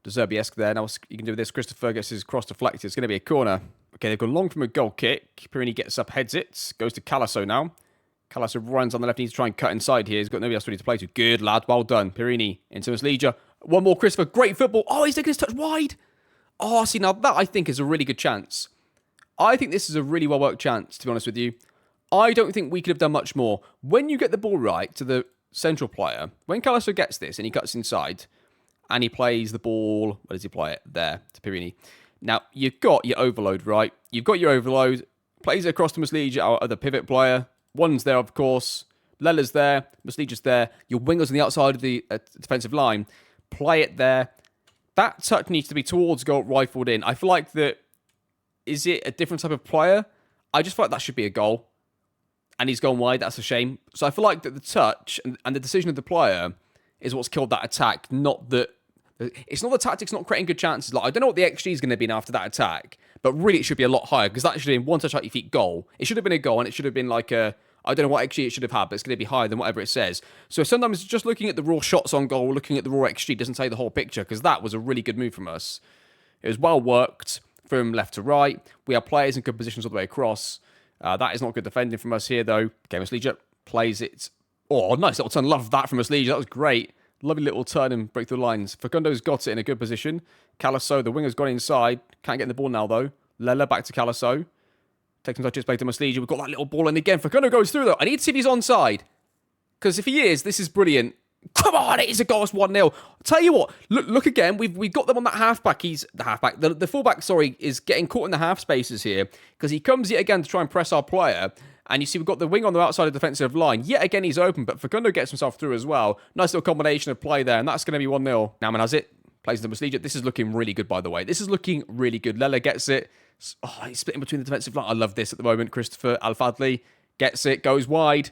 S1: De Zerbi-esque there. Now, you can do this. Christopher gets his cross deflected. It's going to be a corner. Okay, they've gone long from a goal kick. Pierini gets up, heads it. Goes to Calasso now. Calasso runs on the left. Needs to try and cut inside here. He's got nobody else ready to play to. Good, lad. Well done. Pierini into Muslija. One more, Christopher. Great football. Oh, he's taking his touch wide. Oh, see, now that I think is a really good chance. I think this is a really well-worked chance, to be honest with you. I don't think we could have done much more. When you get the ball right to the central player, when Calasso gets this and he cuts inside and he plays the ball, where does he play it? There, to Pierini. Now, you've got your overload, right? You've got your overload. Plays it across to Muslija, our other pivot player. One's there, of course. Lella's there. Muslija's there. Your wingers on the outside of the defensive line. Play it there. That touch needs to be towards goal, rifled in. I feel like that... Is it a different type of player? I just feel like that should be a goal. And he's gone wide. That's a shame. So I feel like that the touch and the decision of the player is what's killed that attack, not that... It's not the tactics not creating good chances. Like, I don't know what the XG is going to be after that attack, but really it should be a lot higher because that should have been one touch at your feet goal. It should have been a goal and it should have been like a... I don't know what XG it should have had, but it's going to be higher than whatever it says. So sometimes just looking at the raw shots on goal, looking at the raw XG doesn't tell you the whole picture because that was a really good move from us. It was well worked from left to right. We have players in good positions all the way across. That is not good defending from us here, though. Okay, Muslija plays it Oh, nice little turn. Love that from Aslige. That was great. Lovely little turn and break through the lines. Facundo's got it in a good position. Calaso, the winger's got inside. Can't get in the ball now, though. Lela back to Calaso. Takes some touches, play to Masligi. We've got that little ball in again. Facundo goes through, though. I need to see if he's onside. Because if he is, this is brilliant. Come on, it is a goal. It's 1-0. I'll tell you what. Look again. We've got them on that halfback. The fullback, is getting caught in the half spaces here. Because he comes yet again to try and press our player. And you see we've got the wing on the outside of the defensive line. Yet again, he's open. But Facundo gets himself through as well. Nice little combination of play there. And that's going to be 1-0. Nauman has it. Plays to Masligi. This is looking really good, by the way. This is looking really good. Lela gets it. Oh, he's splitting between the defensive line. I love this at the moment. Christopher Al-Fadli gets it, goes wide.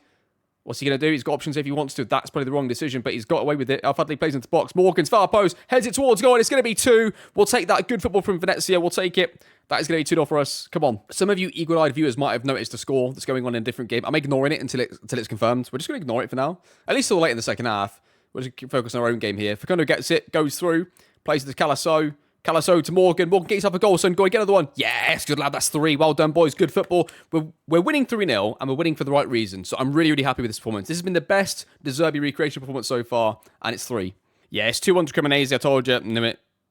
S1: What's he going to do? He's got options if he wants to. That's probably the wrong decision, but he's got away with it. Al-Fadli plays into the box. Morgan's far post, heads it towards goal, and it's going to be 2. We'll take that. Good football from Venezia. We'll take it. That is going to be 2-0 for us. Come on. Some of you eagle-eyed viewers might have noticed the score that's going on in a different game. I'm ignoring it until it's confirmed. We're just going to ignore it for now. At least till late in the second half. We'll just focus on our own game here. Facundo gets it, goes through, plays to Calaso. Calaso to Morgan. Morgan gets up a goal, son. Go and get another one. Yes, good lad. That's 3. Well done, boys. Good football. We're winning 3-0, and we're winning for the right reason. So I'm really, really happy with this performance. This has been the best De Zerbi recreation performance so far, and it's 3. Yeah, it's 2-1 to Cremonese. I told you.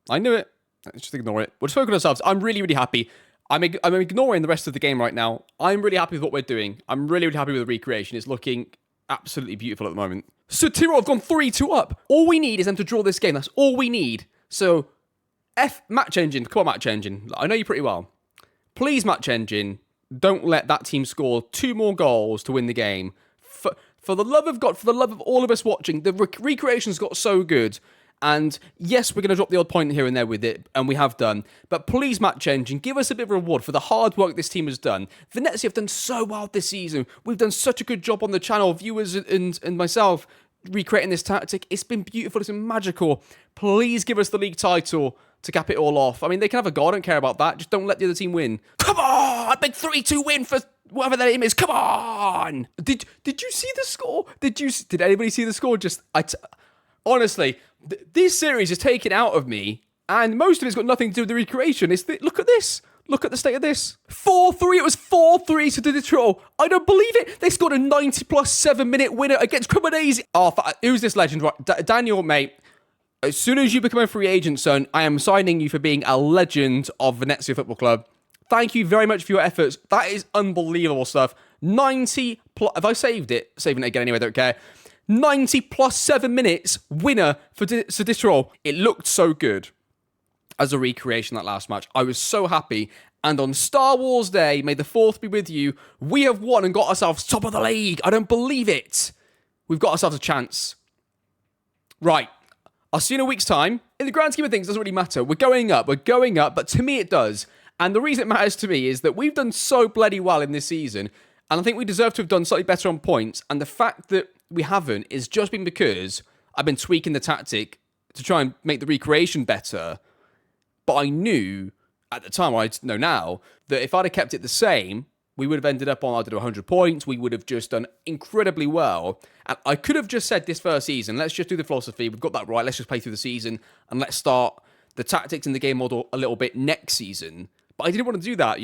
S1: I knew it. Let's just ignore it. We'll just focus on ourselves. I'm really, really happy. I'm ignoring the rest of the game right now. I'm really happy with what we're doing. I'm really, really happy with the recreation. It's looking absolutely beautiful at the moment. So Tyrrell have gone 3-2 up. All we need is them to draw this game. That's all we need. So Match Engine. Come on, Match Engine. I know you pretty well. Please, Match Engine, don't let that team score 2 more goals to win the game. For the love of God, for the love of all of us watching, the recreation's got so good. And yes, we're going to drop the odd point here and there with it, and we have done. But please, Match Engine, give us a bit of a reward for the hard work this team has done. Venezia have done so well this season. We've done such a good job on the channel, viewers and myself, recreating this tactic. It's been beautiful. It's been magical. Please give us the league title to cap it all off. I mean, they can have a go. I don't care about that. Just don't let the other team win. Come on! A big 3-2 win for whatever their name is. Come on! Did you see the score? Did anybody see the score? Honestly, this series is taken out of me, and most of it's got nothing to do with the recreation. Look at this. Look at the state of this. 4-3. It was 4-3 to Detroit. I don't believe it. They scored a 90+ 7-minute winner against Cremonese. Oh, who's this legend? Right, Daniel, mate. As soon as you become a free agent, son, I am signing you for being a legend of Venezia Football Club. Thank you very much for your efforts. That is unbelievable stuff. 90+... Have I saved it? Saving it again anyway, don't care. 90+ 7 minutes winner for Detroit. It looked so good as a recreation, that last match. I was so happy. And on Star Wars Day, may the 4th be with you, we have won and got ourselves top of the league. I don't believe it. We've got ourselves a chance. Right. I'll see you in a week's time. In the grand scheme of things, it doesn't really matter. We're going up, but to me it does. And the reason it matters to me is that we've done so bloody well in this season, and I think we deserve to have done slightly better on points, and the fact that we haven't is just been because I've been tweaking the tactic to try and make the recreation better, but I knew at the time, I know now, that if I'd have kept it the same, we would have ended up on, 100 points. We would have just done incredibly well. And I could have just said this first season, let's just do the philosophy. We've got that right. Let's just play through the season and let's start the tactics in the game model a little bit next season. But I didn't want to do that,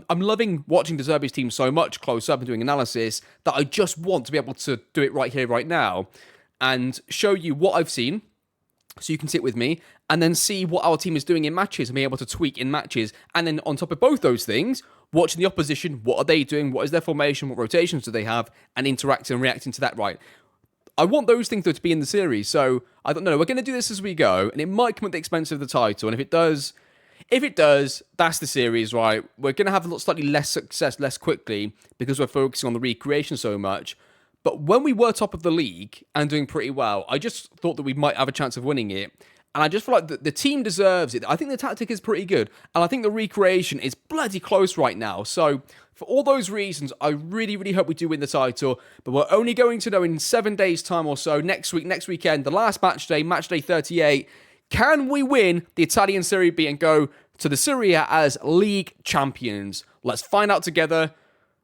S1: I'm loving watching De Zerbi's team so much close up and doing analysis that I just want to be able to do it right here, right now, and show you what I've seen so you can sit with me and then see what our team is doing in matches and be able to tweak in matches. And then on top of both those things, watching the opposition, what are they doing? What is their formation? What rotations do they have? And interacting and reacting to that, right? I want those things, though, to be in the series. So, I don't know. We're going to do this as we go, and it might come at the expense of the title. And if it does, that's the series, right? We're going to have slightly less success less quickly because we're focusing on the recreation so much. But when we were top of the league and doing pretty well, I just thought that we might have a chance of winning it. And I just feel like the team deserves it. I think the tactic is pretty good. And I think the recreation is bloody close right now. So for all those reasons, I really, really hope we do win the title. But we're only going to know in 7 days' time or so, next weekend, the last match day 38. Can we win the Italian Serie B and go to the Serie A as league champions? Let's find out together.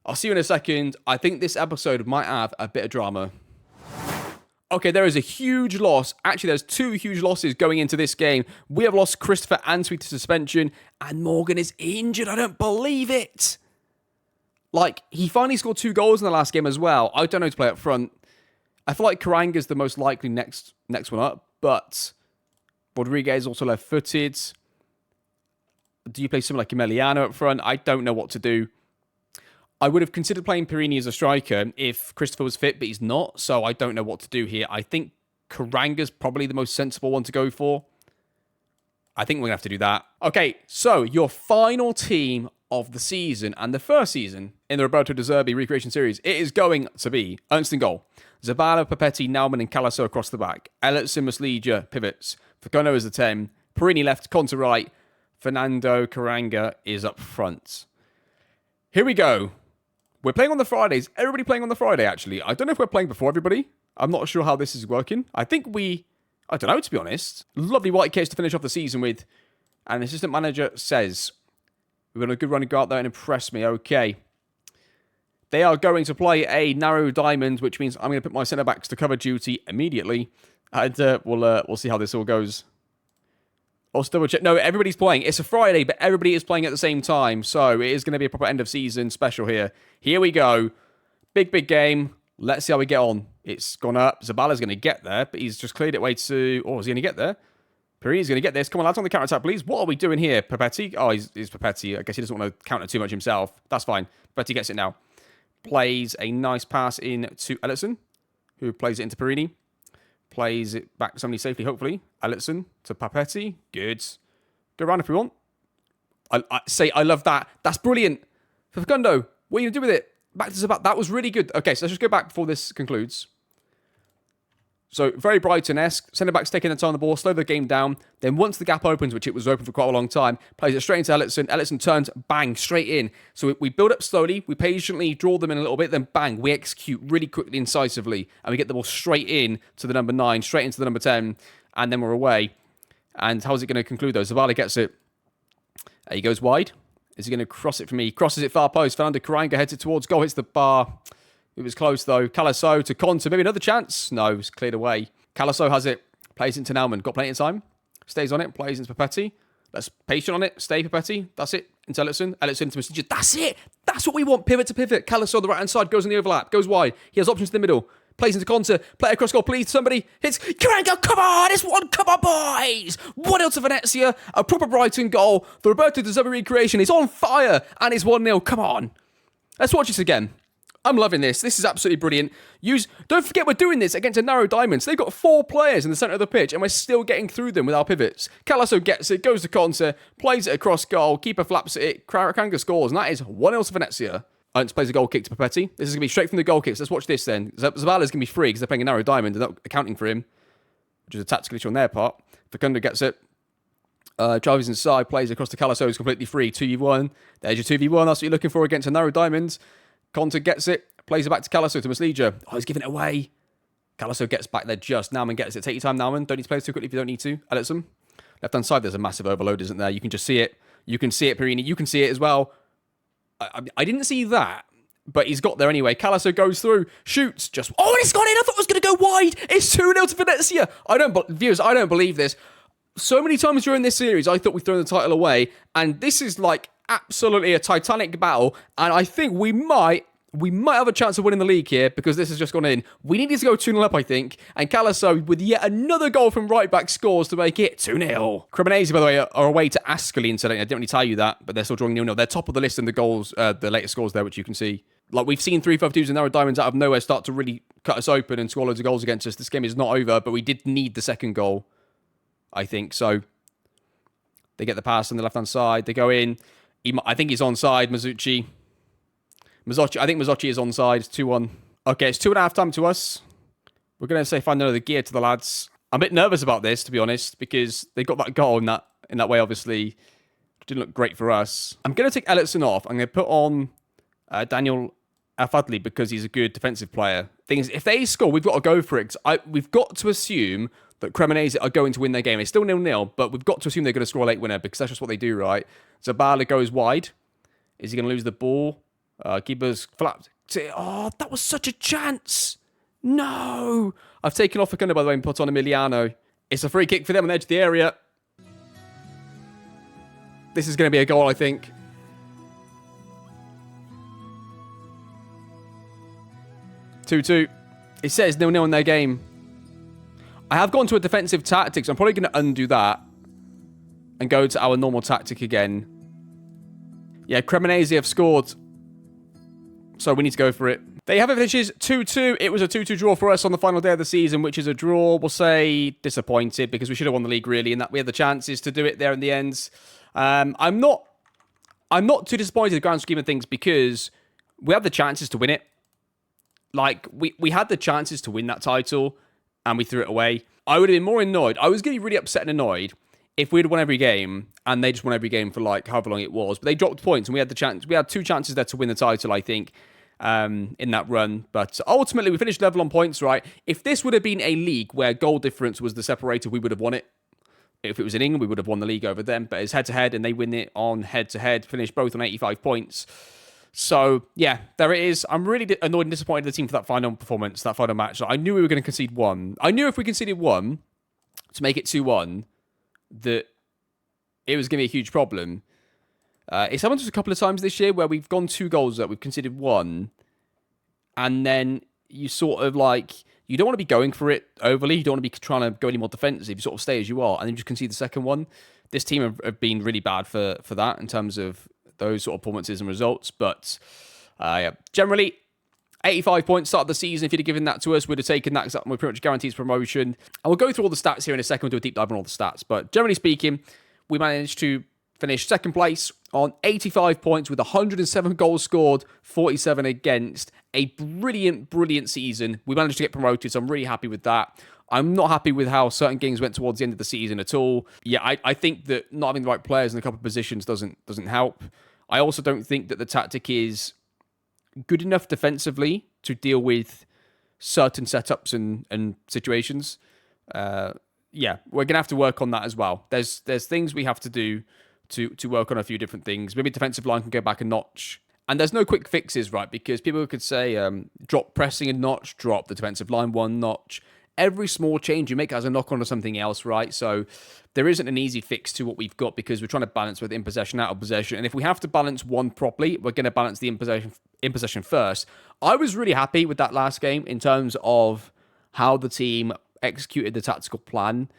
S1: I'll see you in a second. I think this episode might have a bit of drama. Okay, there is a huge loss. Actually, there's 2 huge losses going into this game. We have lost Christopher Answeet to suspension, and Morgan is injured. I don't believe it. He finally scored 2 goals in the last game as well. I don't know who to play up front. I feel like Karanga's the most likely next one up, but Rodriguez also left-footed. Do you play someone like Emiliano up front? I don't know what to do. I would have considered playing Perini as a striker if Christopher was fit, but he's not, so I don't know what to do here. I think Karanga's probably the most sensible one to go for. I think we're going to have to do that. Okay, so your final team of the season and the first season in the Roberto De Zerbi Recreation Series, it is going to be Ernst in goal. Zabala, Papetti, Naumann, and Calasso across the back. Elliotson, Muslija, pivots. Facundo is the 10. Perini left, Conte right. Fernando Karanga is up front. Here we go. We're playing on the Fridays. Everybody playing on the Friday, actually. I don't know if we're playing before everybody. I'm not sure how this is working. I think I don't know, to be honest. Lovely white kits to finish off the season with. And the assistant manager says, we've got a good run and go out there and impress me. Okay. They are going to play a narrow diamond, which means I'm going to put my centre-backs to cover duty immediately. And we'll see how this all goes. Also double check. No, everybody's playing. It's a Friday, but everybody is playing at the same time. So it is going to be a proper end of season special here. Here we go. Big game. Let's see how we get on. It's gone up. Zabala's going to get there, but he's just cleared it way to... Oh, is he going to get there? Perini's going to get this. Come on, lads, on the counter-attack, please. What are we doing here? Papetti? Oh, he's Papetti. I guess he doesn't want to counter too much himself. That's fine. Papetti gets it now. Plays a nice pass in to Elliotson, who plays it into Perini. Plays it back to somebody safely, hopefully. Elliotson to Papetti. Good. Go around if we want. I love that. That's brilliant. For Facundo, what are you going to do with it? Back to Zabala. That was really good. Okay, so let's just go back before this concludes. So, very Brighton-esque. Centre-backs taking the time on the ball, slow the game down. Then once the gap opens, which it was open for quite a long time, plays it straight into Elliotson. Elliotson turns, bang, straight in. So we build up slowly, we patiently draw them in a little bit, then bang, we execute really quickly, incisively, and we get the ball straight in to the number 9, straight into the number 10, and then we're away. And how's it going to conclude, though? Zabala gets it. He goes wide. Is he going to cross it for me? Crosses it far post. Fernando Karanga heads it towards goal, hits the bar. It was close, though. Calasso to Conte. Maybe another chance. No, it's cleared away. Calasso has it. Plays into Naumann. Got plenty of time. Stays on it. Plays into Papetti. Let's patient on it. Stay Papetti. That's it. Into Elliotson. Elliotson into Muslija. That's it. That's what we want. Pivot to pivot. Calasso on the right-hand side. Goes in the overlap. Goes wide. He has options in the middle. Plays into Conte. Play across goal, please. Somebody hits. Karanga, come on. It's one. Come on, boys. 1-0 to Venezia. A proper Brighton goal. The Roberto De Zerbi recreation is on fire. And it's 1-0. Come on. Let's watch this again. I'm loving this. This is absolutely brilliant. Don't forget we're doing this against a narrow diamond. So they've got 4 players in the centre of the pitch, and we're still getting through them with our pivots. Calasso gets it, goes to Conte, plays it across goal, keeper flaps at it, Karanga scores, and that is 1-0 to Venezia. Ernst plays a goal kick to Papetti. This is going to be straight from the goal kicks. Let's watch this then. Zabala's going to be free because they're playing a narrow diamond. They're not accounting for him, which is a tactical issue on their part. Facundo gets it. Drives inside, plays across to Calasso, who's completely free. 2v1. There's your 2v1. That's what you're looking for against a narrow diamond. Conte gets it, plays it back to Calasso, to Muslija. Oh, he's giving it away. Calasso gets back there just. Naumann gets it. Take your time, Naumann. Don't need to play too quickly if you don't need to. Elliotson. Left-hand side, there's a massive overload, isn't there? You can just see it. You can see it, Perini. You can see it as well. I didn't see that, but he's got there anyway. Calasso goes through, shoots, just... Oh, and it's gone in! I thought it was going to go wide! It's 2-0 to Venezia! Viewers, I don't believe this. So many times during this series, I thought we'd thrown the title away, and this is like absolutely a titanic battle, and I think we might have a chance of winning the league here because this has just gone in. We needed to go 2-0 up, I think, and Calasso, with yet another goal from right-back, scores to make it 2-0. Cremonese, by the way, are away to Ascoli incidentally. I didn't really tell you that, but they're still drawing 0-0. They're top of the list in the goals, the latest scores there, which you can see. Like, we've seen 3-5-2s and narrow diamonds out of nowhere start to really cut us open and score loads of goals against us. This game is not over, but we did need the second goal, I think. So, they get the pass on the left-hand side. They go in. I think he's onside, Mazzucci. I think Mazzucci is onside. 2-1. Okay, it's 2.5 time to us. We're going to say find another gear to the lads. I'm a bit nervous about this, to be honest, because they got that goal in that way, obviously. It didn't look great for us. I'm going to take Elliotson off. I'm going to put on Daniel Afadli because he's a good defensive player. Thing is, if they score, we've got to go for it. We've got to assume that Cremonese are going to win their game. It's still 0-0, but we've got to assume they're going to score a late winner because that's just what they do, right? Zabala goes wide. Is he going to lose the ball? Keeper's flapped. Oh, that was such a chance. No. I've taken off Facundo, by the way, and put on Emiliano. It's a free kick for them on the edge of the area. This is going to be a goal, I think. Two. It says 0-0 in their game. I have gone to a defensive tactics. I'm probably going to undo that and go to our normal tactic again. Yeah, Cremonese have scored. So we need to go for it. There you have it, finishes 2-2. It was a 2-2 draw for us on the final day of the season, which is a draw. We'll say disappointed because we should have won the league, really, and that we had the chances to do it there in the end. I'm not too disappointed in the grand scheme of things because we had the chances to win it. Like, we had the chances to win that title, and we threw it away. I would have been more annoyed. I was getting really upset and annoyed if we'd won every game, and they just won every game for, like, however long it was. But they dropped points, and we had the chance. We had 2 chances there to win the title, I think, in that run. But ultimately, we finished level on points, right? If this would have been a league where goal difference was the separator, we would have won it. If it was in England, we would have won the league over them. But it's head-to-head, and they win it on head-to-head. Finished both on 85 points. So, yeah, there it is. I'm really annoyed and disappointed in the team for that final performance, that final match. I knew we were going to concede 1. I knew if we conceded 1 to make it 2-1, that it was going to be a huge problem. It's happened to us a couple of times this year where we've gone 2 goals up, we've conceded 1, and then you sort of like, you don't want to be going for it overly, you don't want to be trying to go any more defensive, you sort of stay as you are, and then you just concede the second one. This team have been really bad for that in terms of those sort of performances and results, but yeah, generally, 85 points start of the season. If you'd have given that to us, we'd have taken that because we pretty much guarantees promotion. And we'll go through all the stats here in a second. We'll do a deep dive on all the stats. But generally speaking, we managed to finish second place on 85 points with 107 goals scored, 47 against. A brilliant, brilliant season. We managed to get promoted, so I'm really happy with that. I'm not happy with how certain games went towards the end of the season at all. Yeah, I think that not having the right players in a couple of positions doesn't help. I also don't think that the tactic is good enough defensively to deal with certain setups and situations. Yeah, we're going to have to work on that as well. There's things we have to do to work on a few different things. Maybe defensive line can go back a notch. And there's no quick fixes, right? Because people could say drop pressing a notch, drop the defensive line 1 notch. Every small change you make has a knock on to something else, right? So there isn't an easy fix to what we've got because we're trying to balance with in possession, out of possession. And if we have to balance one properly, we're going to balance the in possession first. I was really happy with that last game in terms of how the team executed the tactical plan.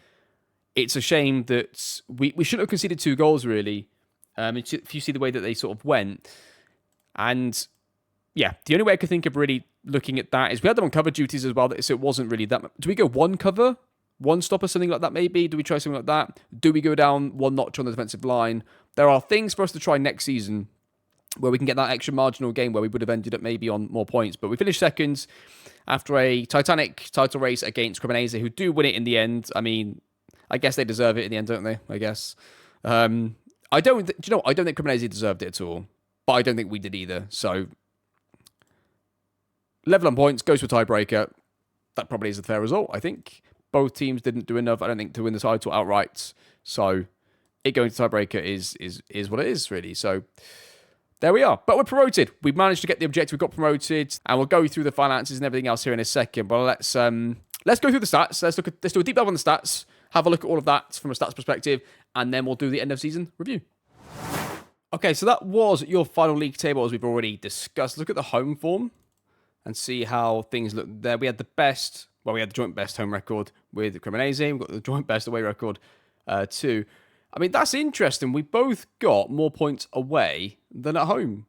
S1: It's a shame that we shouldn't have conceded 2 goals, really, if you see the way that they sort of went. And yeah, the only way I could think of really looking at that is we had them on cover duties as well, so it wasn't really that much. Do we go 1 cover, 1 stopper, something like that maybe? Do we try something like that? Do we go down 1 notch on the defensive line? There are things for us to try next season where we can get that extra marginal gain where we would have ended up maybe on more points. But we finished seconds after a titanic title race against Cremonese, who do win it in the end. I mean, I guess they deserve it in the end, don't they? I guess. I don't think Cremonese deserved it at all, but I don't think we did either. So level on points, goes to a tiebreaker. That probably is a fair result, I think. Both teams didn't do enough, I don't think, to win the title outright. So it going to tiebreaker is what it is, really. So there we are. But we're promoted. We've managed to get the objective. We got promoted, and we'll go through the finances and everything else here in a second. But let's go through the stats. Let's do a deep dive on the stats. Have a look at all of that from a stats perspective, and then we'll do the end of season review. Okay, so that was your final league table as we've already discussed. Look at the home form and see how things look there. We had the joint best home record with Cremonese. We've got the joint best away record too. I mean, that's interesting. We both got more points away than at home.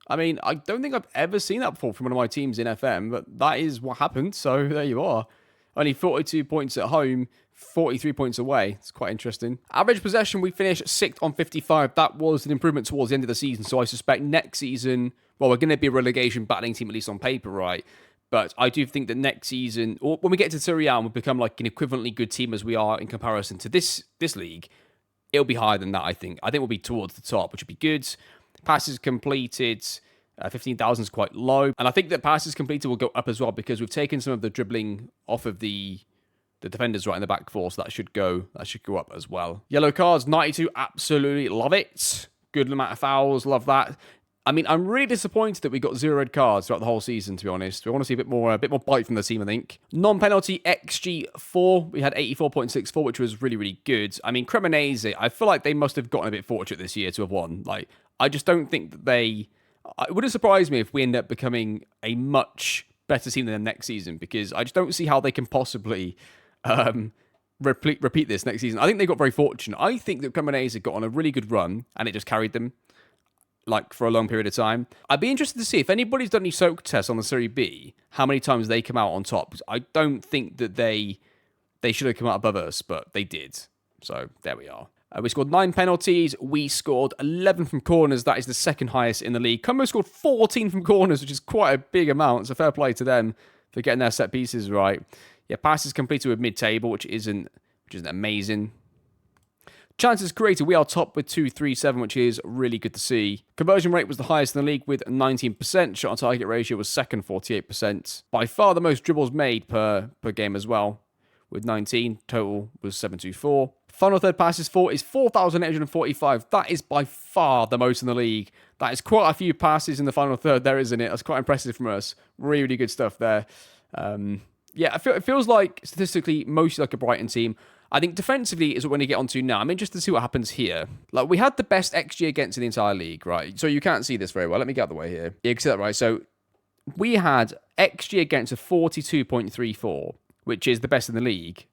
S1: I mean, I don't think I've ever seen that before from one of my teams in FM, but that is what happened. So there you are. Only 42 points at home, 43 points away. It's quite interesting. Average possession, we finished 6th on 55. That was an improvement towards the end of the season. So I suspect next season, well, we're going to be a relegation battling team, at least on paper, right? But I do think that next season, or when we get to Serie A and we become like an equivalently good team as we are in comparison to this league, it'll be higher than that, I think. I think we'll be towards the top, which would be good. Passes completed, 15,000 is quite low. And I think that passes completed will go up as well because we've taken some of the dribbling off of the defenders right in the back four, so that should go up as well. Yellow cards, 92, absolutely love it. Good amount of fouls, love that. I mean, I'm really disappointed that we got 0 red cards throughout the whole season, to be honest. We want to see a bit more bite from the team, I think. Non-penalty XG4, we had 84.64, which was really, really good. I mean, Cremonese, I feel like they must have gotten a bit fortunate this year to have won. I just don't think that it wouldn't surprise me if we end up becoming a much better team than them next season, because I just don't see how they can possibly repeat this next season. I think they got very fortunate. I think that Cremonese got on a really good run, and it just carried them like for a long period of time. I'd be interested to see if anybody's done any soak tests on the Serie B, how many times they come out on top. I don't think that they should have come out above us, but they did. So there we are. We scored 9 penalties. We scored 11 from corners. That is the second highest in the league. Como scored 14 from corners, which is quite a big amount. So fair play to them for getting their set pieces right. Yeah, passes completed with mid-table, which isn't amazing. Chances created, we are top with 237, which is really good to see. Conversion rate was the highest in the league with 19%. Shot on target ratio was second, 48%. By far the most dribbles made per game as well, with 19. Total was 724. Final third passes for is 4,845. That is by far the most in the league. That is quite a few passes in the final third there, isn't it? That's quite impressive from us. Really, really good stuff there. Yeah, it feels like statistically mostly like a Brighton team. I think defensively is what we're going to get onto now. I'm interested to see what happens here. Like, we had the best XG against in the entire league, right? So you can't see this very well. Let me get out of the way here. Yeah, you can see that, right? So we had XG against of 42.34, which is the best in the league.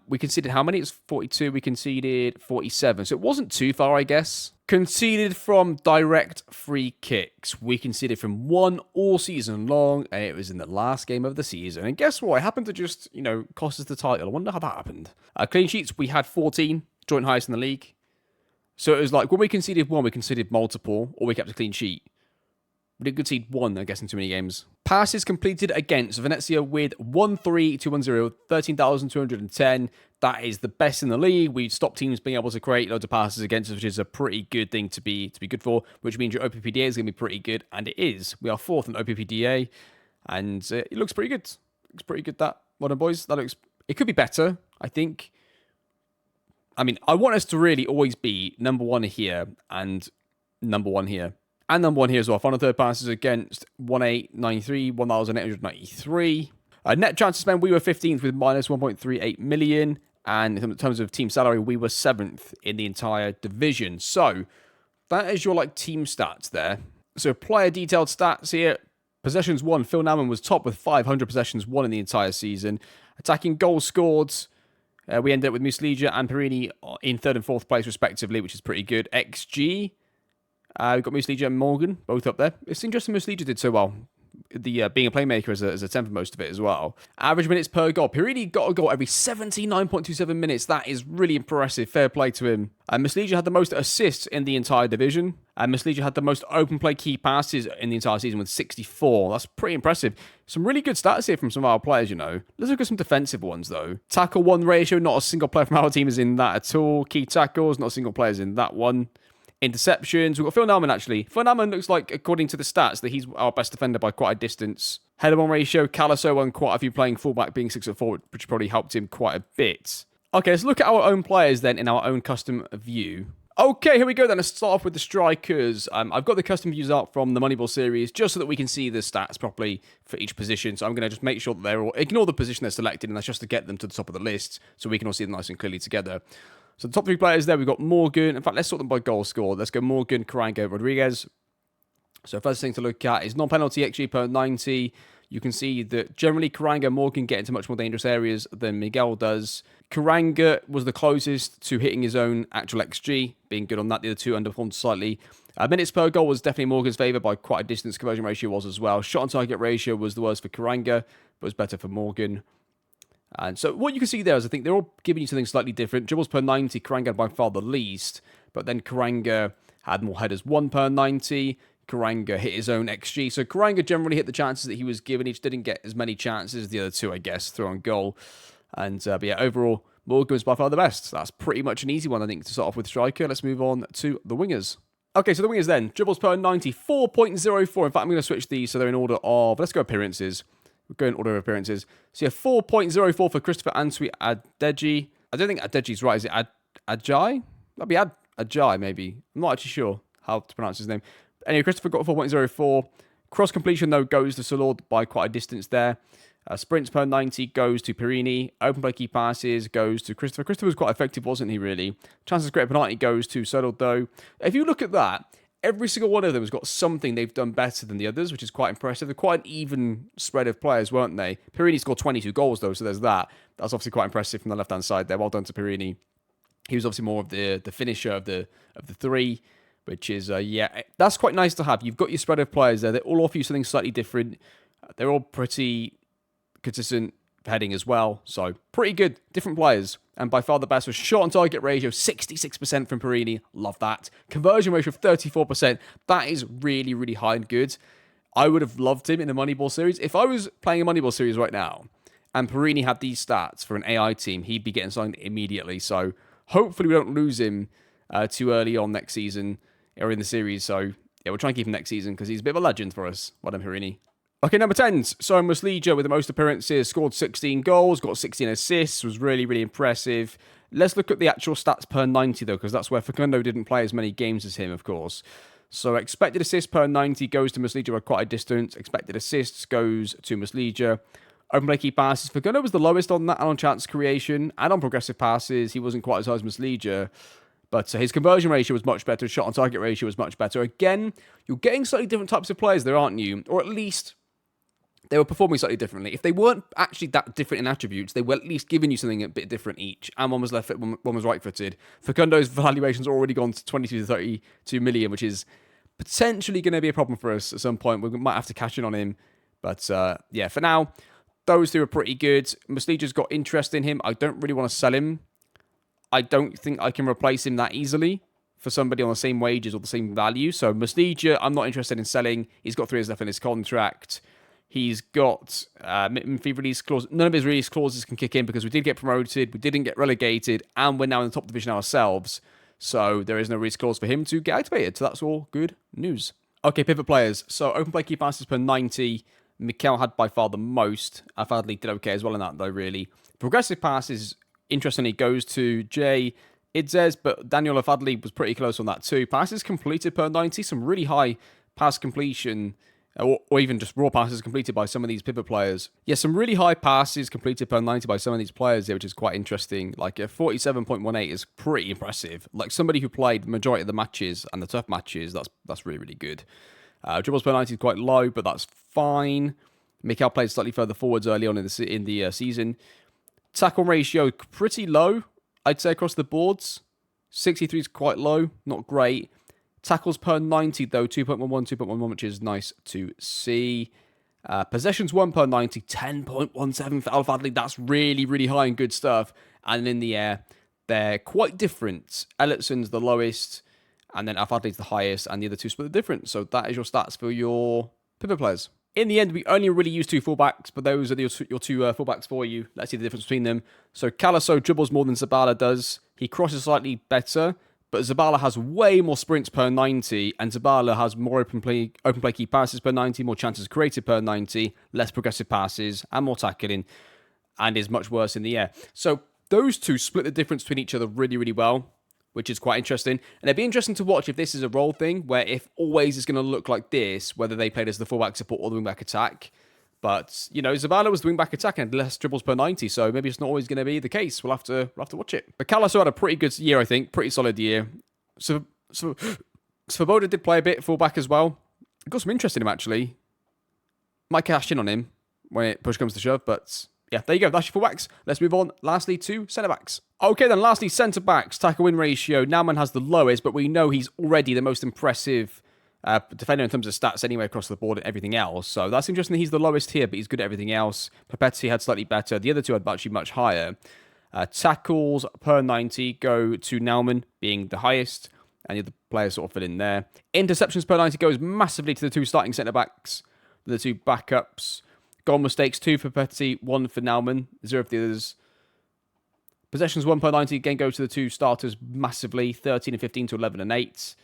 S1: We conceded how many? It's 42. We conceded 47. So it wasn't too far, I guess. Conceded from direct free kicks. We conceded from 1 all season long, and it was in the last game of the season. And guess what? It happened to just, cost us the title. I wonder how that happened. Clean sheets, we had 14, joint highest in the league. So it was like when we conceded 1, we conceded multiple, or we kept a clean sheet. We didn't concede 1, I guess, in too many games. Passes completed against Venezia with 1-3-2-1-0, 13,210. That is the best in the league. We stopped teams being able to create loads of passes against us, which is a pretty good thing to be good for, which means your OPPDA is going to be pretty good, and it is. We are 4th in OPPDA, and it looks pretty good. It looks pretty good, that. Well done, boys. It could be better, I think. I mean, I want us to really always be number 1 here and number 1 here. And number 1 here as well. Final third passes against 1,893, 1,893. Net chances spent, we were 15th with minus 1.38 million. And in terms of team salary, we were 7th in the entire division. So that is your team stats there. So player detailed stats here. Possessions won. Phil Nauman was top with 500 possessions won in the entire season. Attacking goals scored. We ended up with Muslija and Perini in 3rd and 4th place respectively, which is pretty good. XG. We've got Muslija and Morgan, both up there. It's interesting Muslija did so well. Being a playmaker as a 10 for most of it as well. Average minutes per goal. Perini got a goal every 79.27 minutes. That is really impressive. Fair play to him. Muslija had the most assists in the entire division. Muslija had the most open play key passes in the entire season with 64. That's pretty impressive. Some really good stats here from some of our players, Let's look at some defensive ones, though. Tackle 1 ratio. Not a single player from our team is in that at all. Key tackles. Not a single player is in that one. Interceptions. We've got Phil Nauman, actually. Phil Nauman looks like, according to the stats, that he's our best defender by quite a distance. Header-on ratio. Calaso won quite a few playing fullback, being 6'4", which probably helped him quite a bit. Okay, let's look at our own players then in our own custom view. Okay, here we go then. Let's start off with the strikers. I've got the custom views up from the Moneyball series just so that we can see the stats properly for each position. So I'm going to just make sure that they're all... Ignore the position they're selected, and that's just to get them to the top of the list so we can all see them nice and clearly together. So the top 3 players there, we've got Morgan. In fact, let's sort them by goal scored. Let's go Morgan, Carrango, Rodriguez. So first thing to look at is non-penalty XG per 90. You can see that generally Carrango and Morgan get into much more dangerous areas than Miguel does. Carrango was the closest to hitting his own actual XG, being good on that. The other 2 underperformed slightly. Minutes per goal was definitely Morgan's favour by quite a distance. Conversion ratio was as well. Shot on target ratio was the worst for Carrango, but was better for Morgan. And so what you can see there is I think they're all giving you something slightly different. Dribbles per 90, Carrango by far the least. But then Carrango had more headers, 1 per 90. Carrango hit his own XG. So Carrango generally hit the chances that he was given. He just didn't get as many chances as the other 2, I guess, through on goal. And but yeah, overall, Morgan was by far the best. That's pretty much an easy one, I think, to start off with striker. Let's move on to the wingers. Okay, so the wingers then. Dribbles per 90, 4.04. In fact, I'm going to switch these so they're in order of... Let's go appearances. We'll go in order of appearances. So yeah, 4.04 for Christopher Antwi Adeji. I don't think Adeji's right. Is it Ajay? That'd be Ajay, maybe. I'm not actually sure how to pronounce his name. Anyway, Christopher got 4.04. Cross completion, though, goes to Solord by quite a distance there. Sprints per 90 goes to Perini. Open play key passes goes to Christopher. Christopher was quite effective, wasn't he, really? Chances created per 90 goes to Solord, though. If you look at that, every single one of them has got something they've done better than the others, which is quite impressive. They're quite an even spread of players, weren't they? Perini scored 22 goals, though, so there's that. That's obviously quite impressive from the left-hand side there. Well done to Perini. He was obviously more of the finisher of the three, which is, that's quite nice to have. You've got your spread of players there. They all offer you something slightly different. They're all pretty consistent heading as well. So, pretty good. Different players. And by far the best was shot on target ratio, 66% from Perini. Love that. Conversion ratio of 34%. That is really, really high and good. I would have loved him in a Moneyball series. If I was playing a Moneyball series right now, and Perini had these stats for an AI team, he'd be getting signed immediately. So, hopefully we don't lose him too early on next season or in the series. So, yeah, we'll try and keep him next season because he's a bit of a legend for us. Well done, Perini. Okay, number 10's Soren Muslija with the most appearances, scored 16 goals, got 16 assists, was really, really impressive. Let's look at the actual stats per 90, though, because that's where Facundo didn't play as many games as him, of course. So expected assists per 90 goes to Muslija by quite a distance. Expected assists goes to Muslija. Open play key passes, Facundo was the lowest on that and on chance creation, and on progressive passes, he wasn't quite as high as Muslija. But his conversion ratio was much better, his shot on target ratio was much better. Again, you're getting slightly different types of players there, aren't you? Or at least they were performing slightly differently. If they weren't actually that different in attributes, they were at least giving you something a bit different each. And one was left-footed, one was right-footed. Facundo's valuation's already gone to 22 to 32 million, which is potentially going to be a problem for us at some point. We might have to cash in on him. But yeah, for now, those two are pretty good. Muslija's got interest in him. I don't really want to sell him. I don't think I can replace him that easily for somebody on the same wages or the same value. So Muslija, I'm not interested in selling. He's got 3 years left in his contract. He's got fee release clause. None of his release clauses can kick in because we did get promoted, we didn't get relegated, and we're now in the top division ourselves. So there is no release clause for him to get activated. So that's all good news. Okay, pivot players. So open play key passes per 90. Mikel had by far the most. Afadli did okay as well in that, though, really. Progressive passes, interestingly, goes to Jay Idzes, but Daniel Afadli was pretty close on that too. Passes completed per 90. Some really high pass completion, or even just raw passes completed by some of these pivot players. Yeah, some really high passes completed per 90 by some of these players there, which is quite interesting. Like a 47.18 is pretty impressive. Like somebody who played the majority of the matches and the tough matches, that's really, really good. Dribbles per 90 is quite low, but that's fine. Mikel played slightly further forwards early on in the season. Tackle ratio, pretty low, I'd say, across the boards. 63 is quite low, not great. Tackles per 90, though, 2.11, which is nice to see. Possessions 1 per 90, 10.17 for Al-Fadli. That's really, really high and good stuff. And in the air, they're quite different. Ellitson's the lowest, and then Al-Fadli's the highest, and the other two split the difference. So that is your stats for your pivot players. In the end, we only really use 2 fullbacks, but those are your 2 fullbacks for you. Let's see the difference between them. So Calaso dribbles more than Zabala does. He crosses slightly better, but Zabala has way more sprints per 90, and Zabala has more open play key passes per 90, more chances created per 90, less progressive passes, and more tackling, and is much worse in the air. So those two split the difference between each other really, really well, which is quite interesting. And it'd be interesting to watch if this is a role thing, where if always it's going to look like this, whether they played as the fullback support or the wingback attack. But, you know, Zabala was the wingback attack and had less dribbles per 90, so maybe it's not always going to be the case. We'll have to watch it. But Calaso had a pretty good year, I think. Pretty solid year. So Svoboda did play a bit fullback as well. Got some interest in him, actually. Might cash in on him when push comes to shove, but yeah, there you go. That's your fullbacks. Let's move on, lastly, to centre-backs. Okay, then, lastly, centre-backs. Tackle-win ratio. Naumann has the lowest, but we know he's already the most impressive defender in terms of stats anyway across the board and everything else. So that's interesting that he's the lowest here, but he's good at everything else. Papetti had slightly better. The other two had actually much higher. Tackles per 90 go to Naumann, being the highest, and the other players sort of fit in there. Interceptions per 90 goes massively to the 2 starting centre-backs, the 2 backups. Goal mistakes, 2 for Papetti, 1 for Naumann, 0 for the others. Possessions 1 per 90 again go to the 2 starters massively, 13 and 15 to 11 and 8.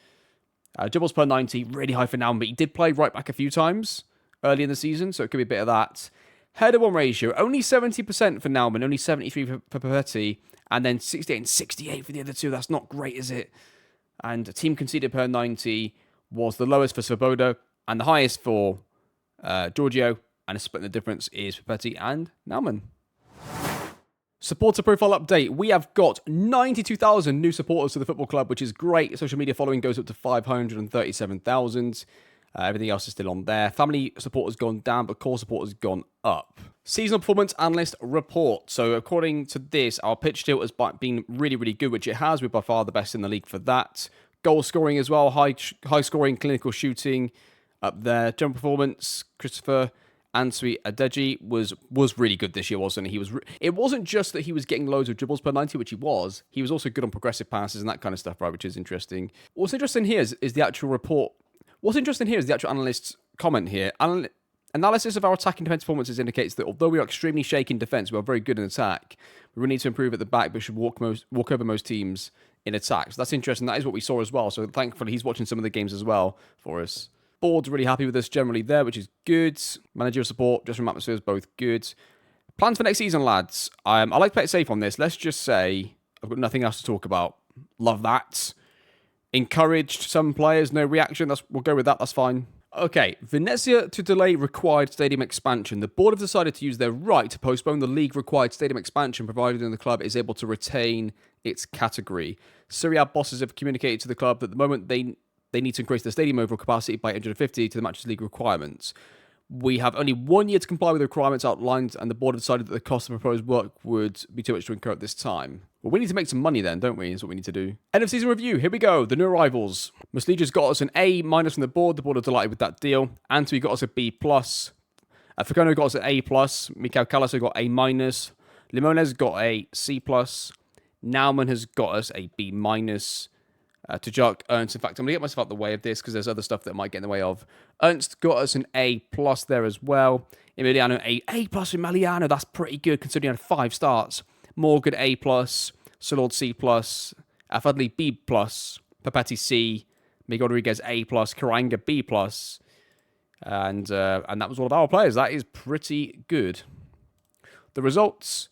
S1: Dribbles per 90, really high for Naumann, but he did play right back a few times early in the season, so it could be a bit of that. Header 1 ratio, only 70% for Naumann, only 73 for Papetti, and then 68 and 68 for the other 2. That's not great, is it? And team conceded per 90 was the lowest for Svoboda and the highest for Giorgio, and a split in the difference is Papetti and Naumann. Supporter profile update. We have got 92,000 new supporters to the football club, which is great. Social media following goes up to 537,000. Everything else is still on there. Family support has gone down, but core support has gone up. Seasonal performance analyst report. So according to this, our pitch tilt has been really, really good, which it has. We're by far the best in the league for that. Goal scoring as well. High scoring, clinical shooting up there. General performance, Christopher Ansui Adeji was really good this year, wasn't he? It wasn't just that he was getting loads of dribbles per 90, which he was. He was also good on progressive passes and that kind of stuff, right, which is interesting. What's interesting here is the actual report. What's interesting here is the actual analyst's comment here. Analysis of our attacking defense performances indicates that although we are extremely shaky in defense, we are very good in attack. We really need to improve at the back, but should walk over most teams in attack. So that's interesting. That is what we saw as well. So thankfully, he's watching some of the games as well for us. Board's really happy with us generally there, which is good. Managerial support, just from atmosphere is both good. Plans for next season, lads. I like to play it safe on this. Let's just say I've got nothing else to talk about. Love that. Encouraged some players, no reaction. We'll go with that. That's fine. Okay, Venezia to delay required stadium expansion. The board have decided to use their right to postpone the league-required stadium expansion, provided the club is able to retain its category. Serie A bosses have communicated to the club that at the moment they need to increase the stadium overall capacity by 150 to the matches league requirements. We have only 1 year to comply with the requirements outlined, and the board have decided that the cost of proposed work would be too much to incur at this time. Well, we need to make some money then, don't we? Is what we need to do. End of season review. Here we go. The new arrivals. Muslija's got us an A- from the board. The board are delighted with that deal. Antwi got us a B+. Facono got us an A+. Mikhail Calaso got A-. Limones got a C+. Naumann has got us a B-. Tajak, Ernst. In fact, I'm going to get myself out the way of this because there's other stuff that might get in the way of. Ernst got us an A+ there as well. Emiliano, A+ Emiliano. That's pretty good considering he had 5 starts. Morgan, A+. Solord, C+. Afadli, B+. Papetti, C. Miguel Rodriguez, A+. Karanga, B+. And that was all of our players. That is pretty good. The results.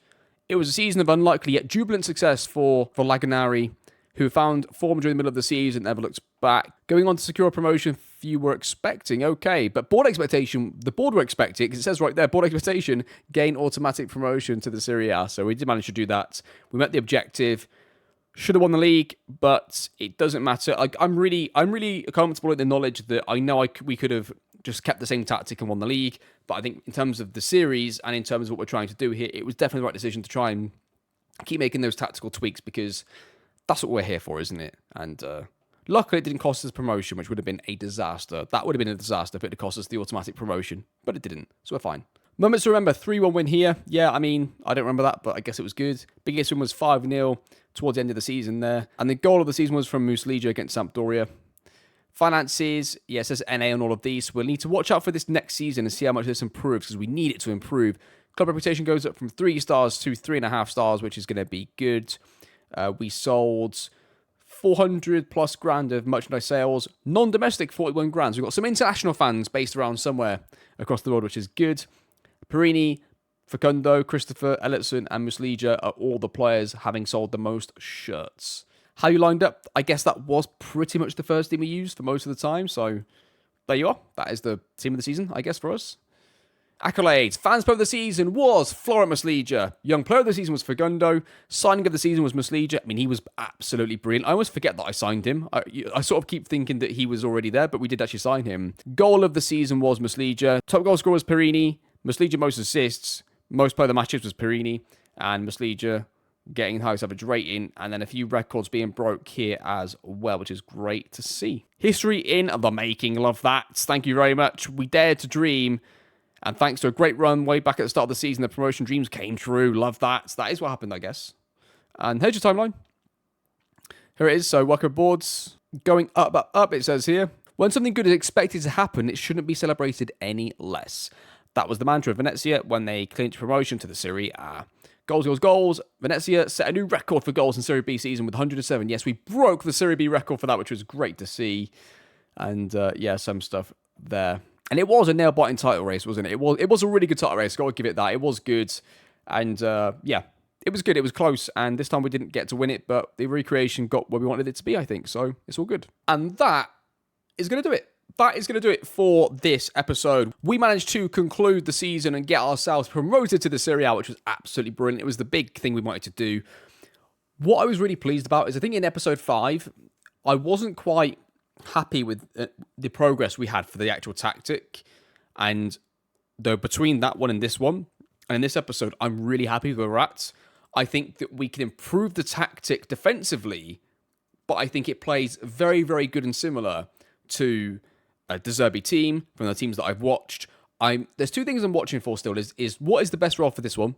S1: It was a season of unlikely yet jubilant success for Laganari, who found form during the middle of the season, never looked back. Going on to secure a promotion few were expecting, okay. But the board were expecting, because it says right there, board expectation, gain automatic promotion to the Serie A. So we did manage to do that. We met the objective. Should have won the league, but it doesn't matter. I'm really comfortable in the knowledge that I know we could have just kept the same tactic and won the league. But I think in terms of the series and in terms of what we're trying to do here, it was definitely the right decision to try and keep making those tactical tweaks because that's what we're here for, isn't it? And luckily, it didn't cost us promotion, which would have been a disaster. That would have been a disaster if it had cost us the automatic promotion, but it didn't, so we're fine. Moments to remember, 3-1 win here. Yeah, I mean, I don't remember that, but I guess it was good. Biggest win was 5-0 towards the end of the season there. And the goal of the season was from Muslija against Sampdoria. Finances, yeah, it says NA on all of these. So we'll need to watch out for this next season and see how much this improves, because we need it to improve. Club reputation goes up from 3 stars to 3.5 stars, which is going to be good. We sold 400 plus grand of merchandise sales. Non-domestic, 41 grand. So we've got some international fans based around somewhere across the world, which is good. Perini, Facundo, Christopher, Ellison, and Muslija are all the players having sold the most shirts. How you lined up? I guess that was pretty much the first team we used for most of the time. So there you are. That is the team of the season, I guess, for us. Accolades. Fans player of the season was Florent Muslija. Young player of the season was Facundo. Signing of the season was Muslija. I mean, he was absolutely brilliant. I always forget that I signed him. I sort of keep thinking that he was already there, but we did actually sign him. Goal of the season was Muslija. Top goal scorer was Perini. Muslija most assists. Most player of the matches was Perini. And Muslija getting the highest average rating. And then a few records being broke here as well, which is great to see. History in the making. Love that. Thank you very much. We dared to dream. And thanks to a great run way back at the start of the season, the promotion dreams came true. Love that. So that is what happened, I guess. And here's your timeline. Here it is. So worker boards going up, it says here. When something good is expected to happen, it shouldn't be celebrated any less. That was the mantra of Venezia when they clinched promotion to the Serie A. Goals, goals, goals. Venezia set a new record for goals in Serie B season with 107. Yes, we broke the Serie B record for that, which was great to see. And yeah, some stuff there. And it was a nail-biting title race, wasn't it? It was a really good title race. Got to give it that. It was good. And yeah, it was good. It was close. And this time we didn't get to win it, but the recreation got where we wanted it to be, I think. So it's all good. And that is going to do it. that is going to do it for this episode. We managed to conclude the season and get ourselves promoted to the Serie A, which was absolutely brilliant. It was the big thing we wanted to do. What I was really pleased about is I think in episode 5, I wasn't quite happy with the progress we had for the actual tactic. And though between that one and this one, and in this episode, I'm really happy with where we're at. I think that we can improve the tactic defensively, but I think it plays very, very good and similar to a De Zerbi team from the teams that I've watched. There's two things I'm watching for still is what is the best role for this one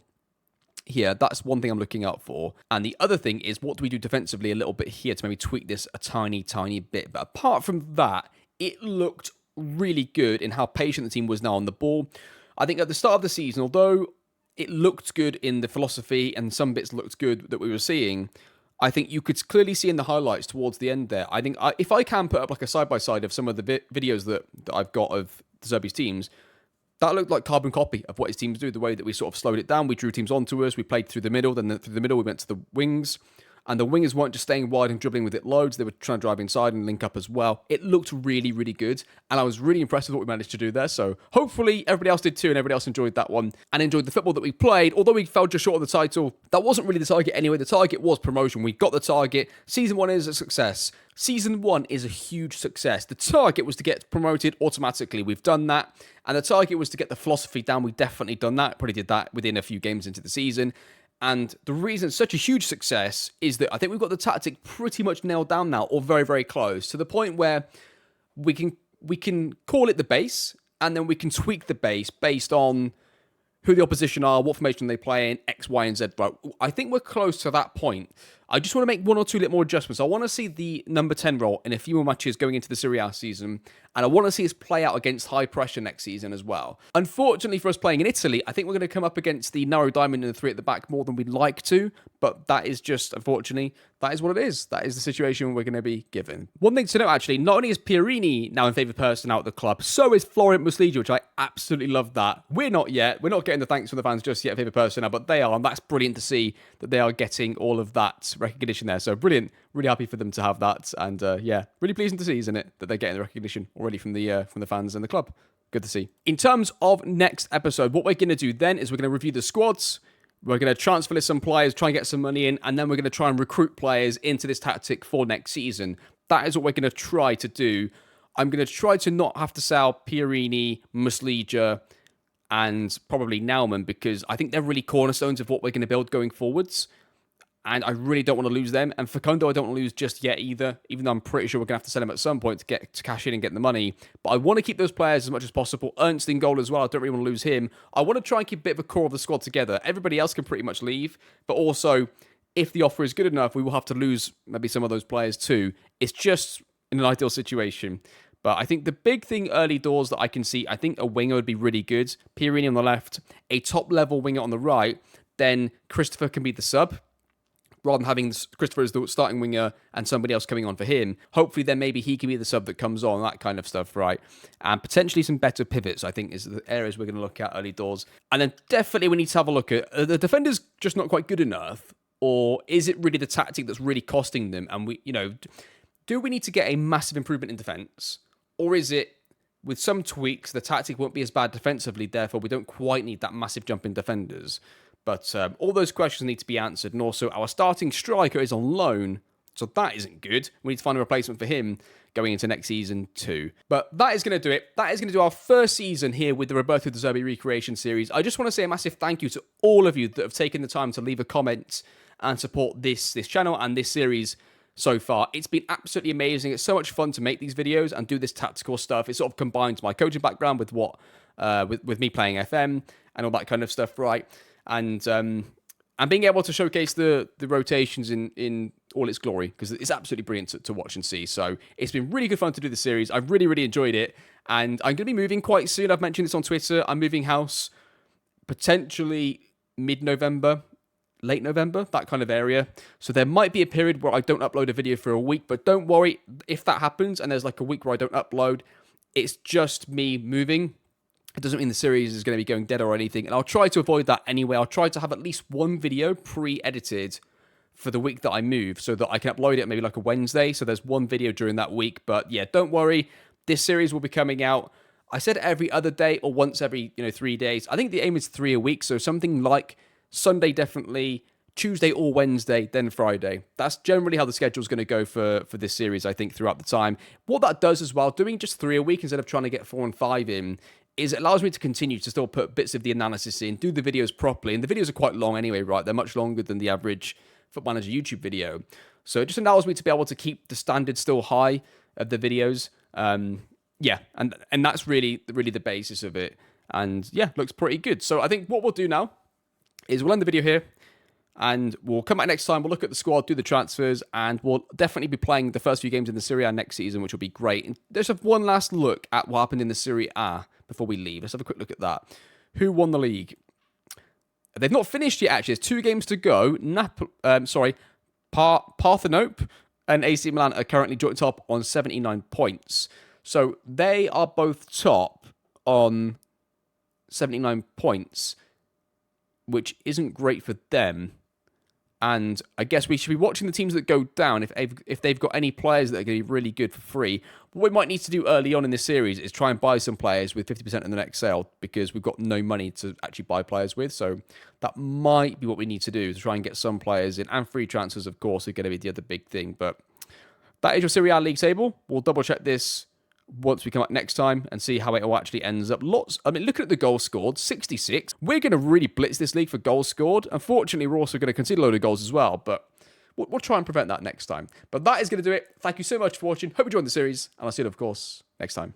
S1: here. That's one thing I'm looking out for. And the other thing is what do we do defensively a little bit here to maybe tweak this a tiny, tiny bit. But apart from that, it looked really good in how patient the team was now on the ball. I think at the start of the season, although it looked good in the philosophy and some bits looked good that we were seeing, I think you could clearly see in the highlights towards the end there. I think if I can put up like a side-by-side of some of the videos that I've got of De Zerbi's teams, that looked like carbon copy of what his teams do, the way that we sort of slowed it down. We drew teams onto us. We played through the middle. Then through the middle, we went to the wings. And the wingers weren't just staying wide and dribbling with it loads. They were trying to drive inside and link up as well. It looked really, really good. And I was really impressed with what we managed to do there. So hopefully everybody else did too, and everybody else enjoyed that one and enjoyed the football that we played. Although we fell just short of the title, that wasn't really the target anyway. The target was promotion. We got the target. Season 1 is a success. Season 1 is a huge success. The target was to get promoted automatically. We've done that. And the target was to get the philosophy down. We've definitely done that. Probably did that within a few games into the season. And the reason it's such a huge success is that I think we've got the tactic pretty much nailed down now, or very, very close, to the point where we can call it the base, and then we can tweak the base based on who the opposition are, what formation they play in, X, Y, and Z. But I think we're close to that point. I just want to make one or two little more adjustments. I want to see the number 10 role in a few more matches going into the Serie A season, and I want to see us play out against high pressure next season as well. Unfortunately for us playing in Italy, I think we're going to come up against the narrow diamond and the 3 at the back more than we'd like to, but that is just, unfortunately, that is what it is. That is the situation we're going to be given. One thing to note, actually, not only is Pierini now in favoured person out of the club, so is Florent Muslija, which I absolutely love that. We're not yet. We're not getting the thanks from the fans just yet, favoured person now, but they are, and that's brilliant to see that they are getting all of that recognition there. So brilliant. Really happy for them to have that. And yeah, really pleasing to see, isn't it, that they're getting the recognition already from the fans and the club. Good to see. In terms of next episode, what we're going to do then is we're going to review the squads. We're going to transfer list some players, try and get some money in, and then we're going to try and recruit players into this tactic for next season. That is what we're going to try to do. I'm going to try to not have to sell Pierini, Muslija, and probably Naumann, because I think they're really cornerstones of what we're going to build going forwards. And I really don't want to lose them. And Facundo, I don't want to lose just yet either, even though I'm pretty sure we're going to have to sell him at some point to cash in and get the money. But I want to keep those players as much as possible. Ernst in goal as well. I don't really want to lose him. I want to try and keep a bit of a core of the squad together. Everybody else can pretty much leave. But also, if the offer is good enough, we will have to lose maybe some of those players too. It's just in an ideal situation. But I think the big thing early doors that I can see, I think a winger would be really good. Pierini on the left, a top-level winger on the right. Then Christopher can be the sub, rather than having Christopher as the starting winger and somebody else coming on for him. Hopefully then maybe he can be the sub that comes on, that kind of stuff, right? And potentially some better pivots, I think, is the areas we're going to look at early doors. And then definitely we need to have a look at, the defenders just not quite good enough, or is it really the tactic that's really costing them? And we, do we need to get a massive improvement in defence? Or is it, with some tweaks, the tactic won't be as bad defensively, therefore we don't quite need that massive jump in defenders? But all those questions need to be answered. And also, our starting striker is on loan, so that isn't good. We need to find a replacement for him going into next season too. But that is going to do it. That is going to do our first season here with the Roberto De Zerbi Recreation Series. I just want to say a massive thank you to all of you that have taken the time to leave a comment and support this channel and this series so far. It's been absolutely amazing. It's so much fun to make these videos and do this tactical stuff. It sort of combines my coaching background with with me playing FM and all that kind of stuff, right? And being able to showcase the rotations in all its glory, because it's absolutely brilliant to watch and see. So it's been really good fun to do the series. I've really, really enjoyed it. And I'm going to be moving quite soon. I've mentioned this on Twitter. I'm moving house potentially mid-November, late November, that kind of area. So there might be a period where I don't upload a video for a week. But don't worry, if that happens and there's like a week where I don't upload, it's just me moving. It doesn't mean the series is going to be going dead or anything. And I'll try to avoid that anyway. I'll try to have at least one video pre-edited for the week that I move so that I can upload it maybe like a Wednesday. So there's one video during that week. But yeah, don't worry. This series will be coming out, I said every other day or once every 3 days. I think the aim is 3 a week, so something like Sunday definitely, Tuesday or Wednesday, then Friday. That's generally how the schedule is going to go for this series, I think, throughout the time. What that does as well, doing just 3 a week instead of trying to get 4 and 5 in, is it allows me to continue to still put bits of the analysis in, do the videos properly. And the videos are quite long anyway, right? They're much longer than the average Football Manager YouTube video. So it just allows me to be able to keep the standard still high of the videos. Yeah, and that's really the basis of it. And yeah, looks pretty good. So I think what we'll do now is we'll end the video here. And we'll come back next time. We'll look at the squad, do the transfers, and we'll definitely be playing the first few games in the Serie A next season, which will be great. And let's have one last look at what happened in the Serie A before we leave. Let's have a quick look at that. Who won the league? They've not finished yet, actually. There's 2 games to go. Parthenope and AC Milan are currently joint top on 79 points. So they are both top on 79 points, which isn't great for them. And I guess we should be watching the teams that go down if they've got any players that are going to be really good for free. What we might need to do early on in this series is try and buy some players with 50% in the next sale, because we've got no money to actually buy players with. So that might be what we need to do, to try and get some players in. And free transfers, of course, are going to be the other big thing. But that is your Serie A league table. We'll double check this once we come back next time and see how it all actually ends up. Looking at the goals scored, 66. We're going to really blitz this league for goals scored. Unfortunately, we're also going to concede a load of goals as well, but we'll try and prevent that next time. But that is going to do it. Thank you so much for watching. Hope you enjoyed the series, and I'll see you, of course, next time.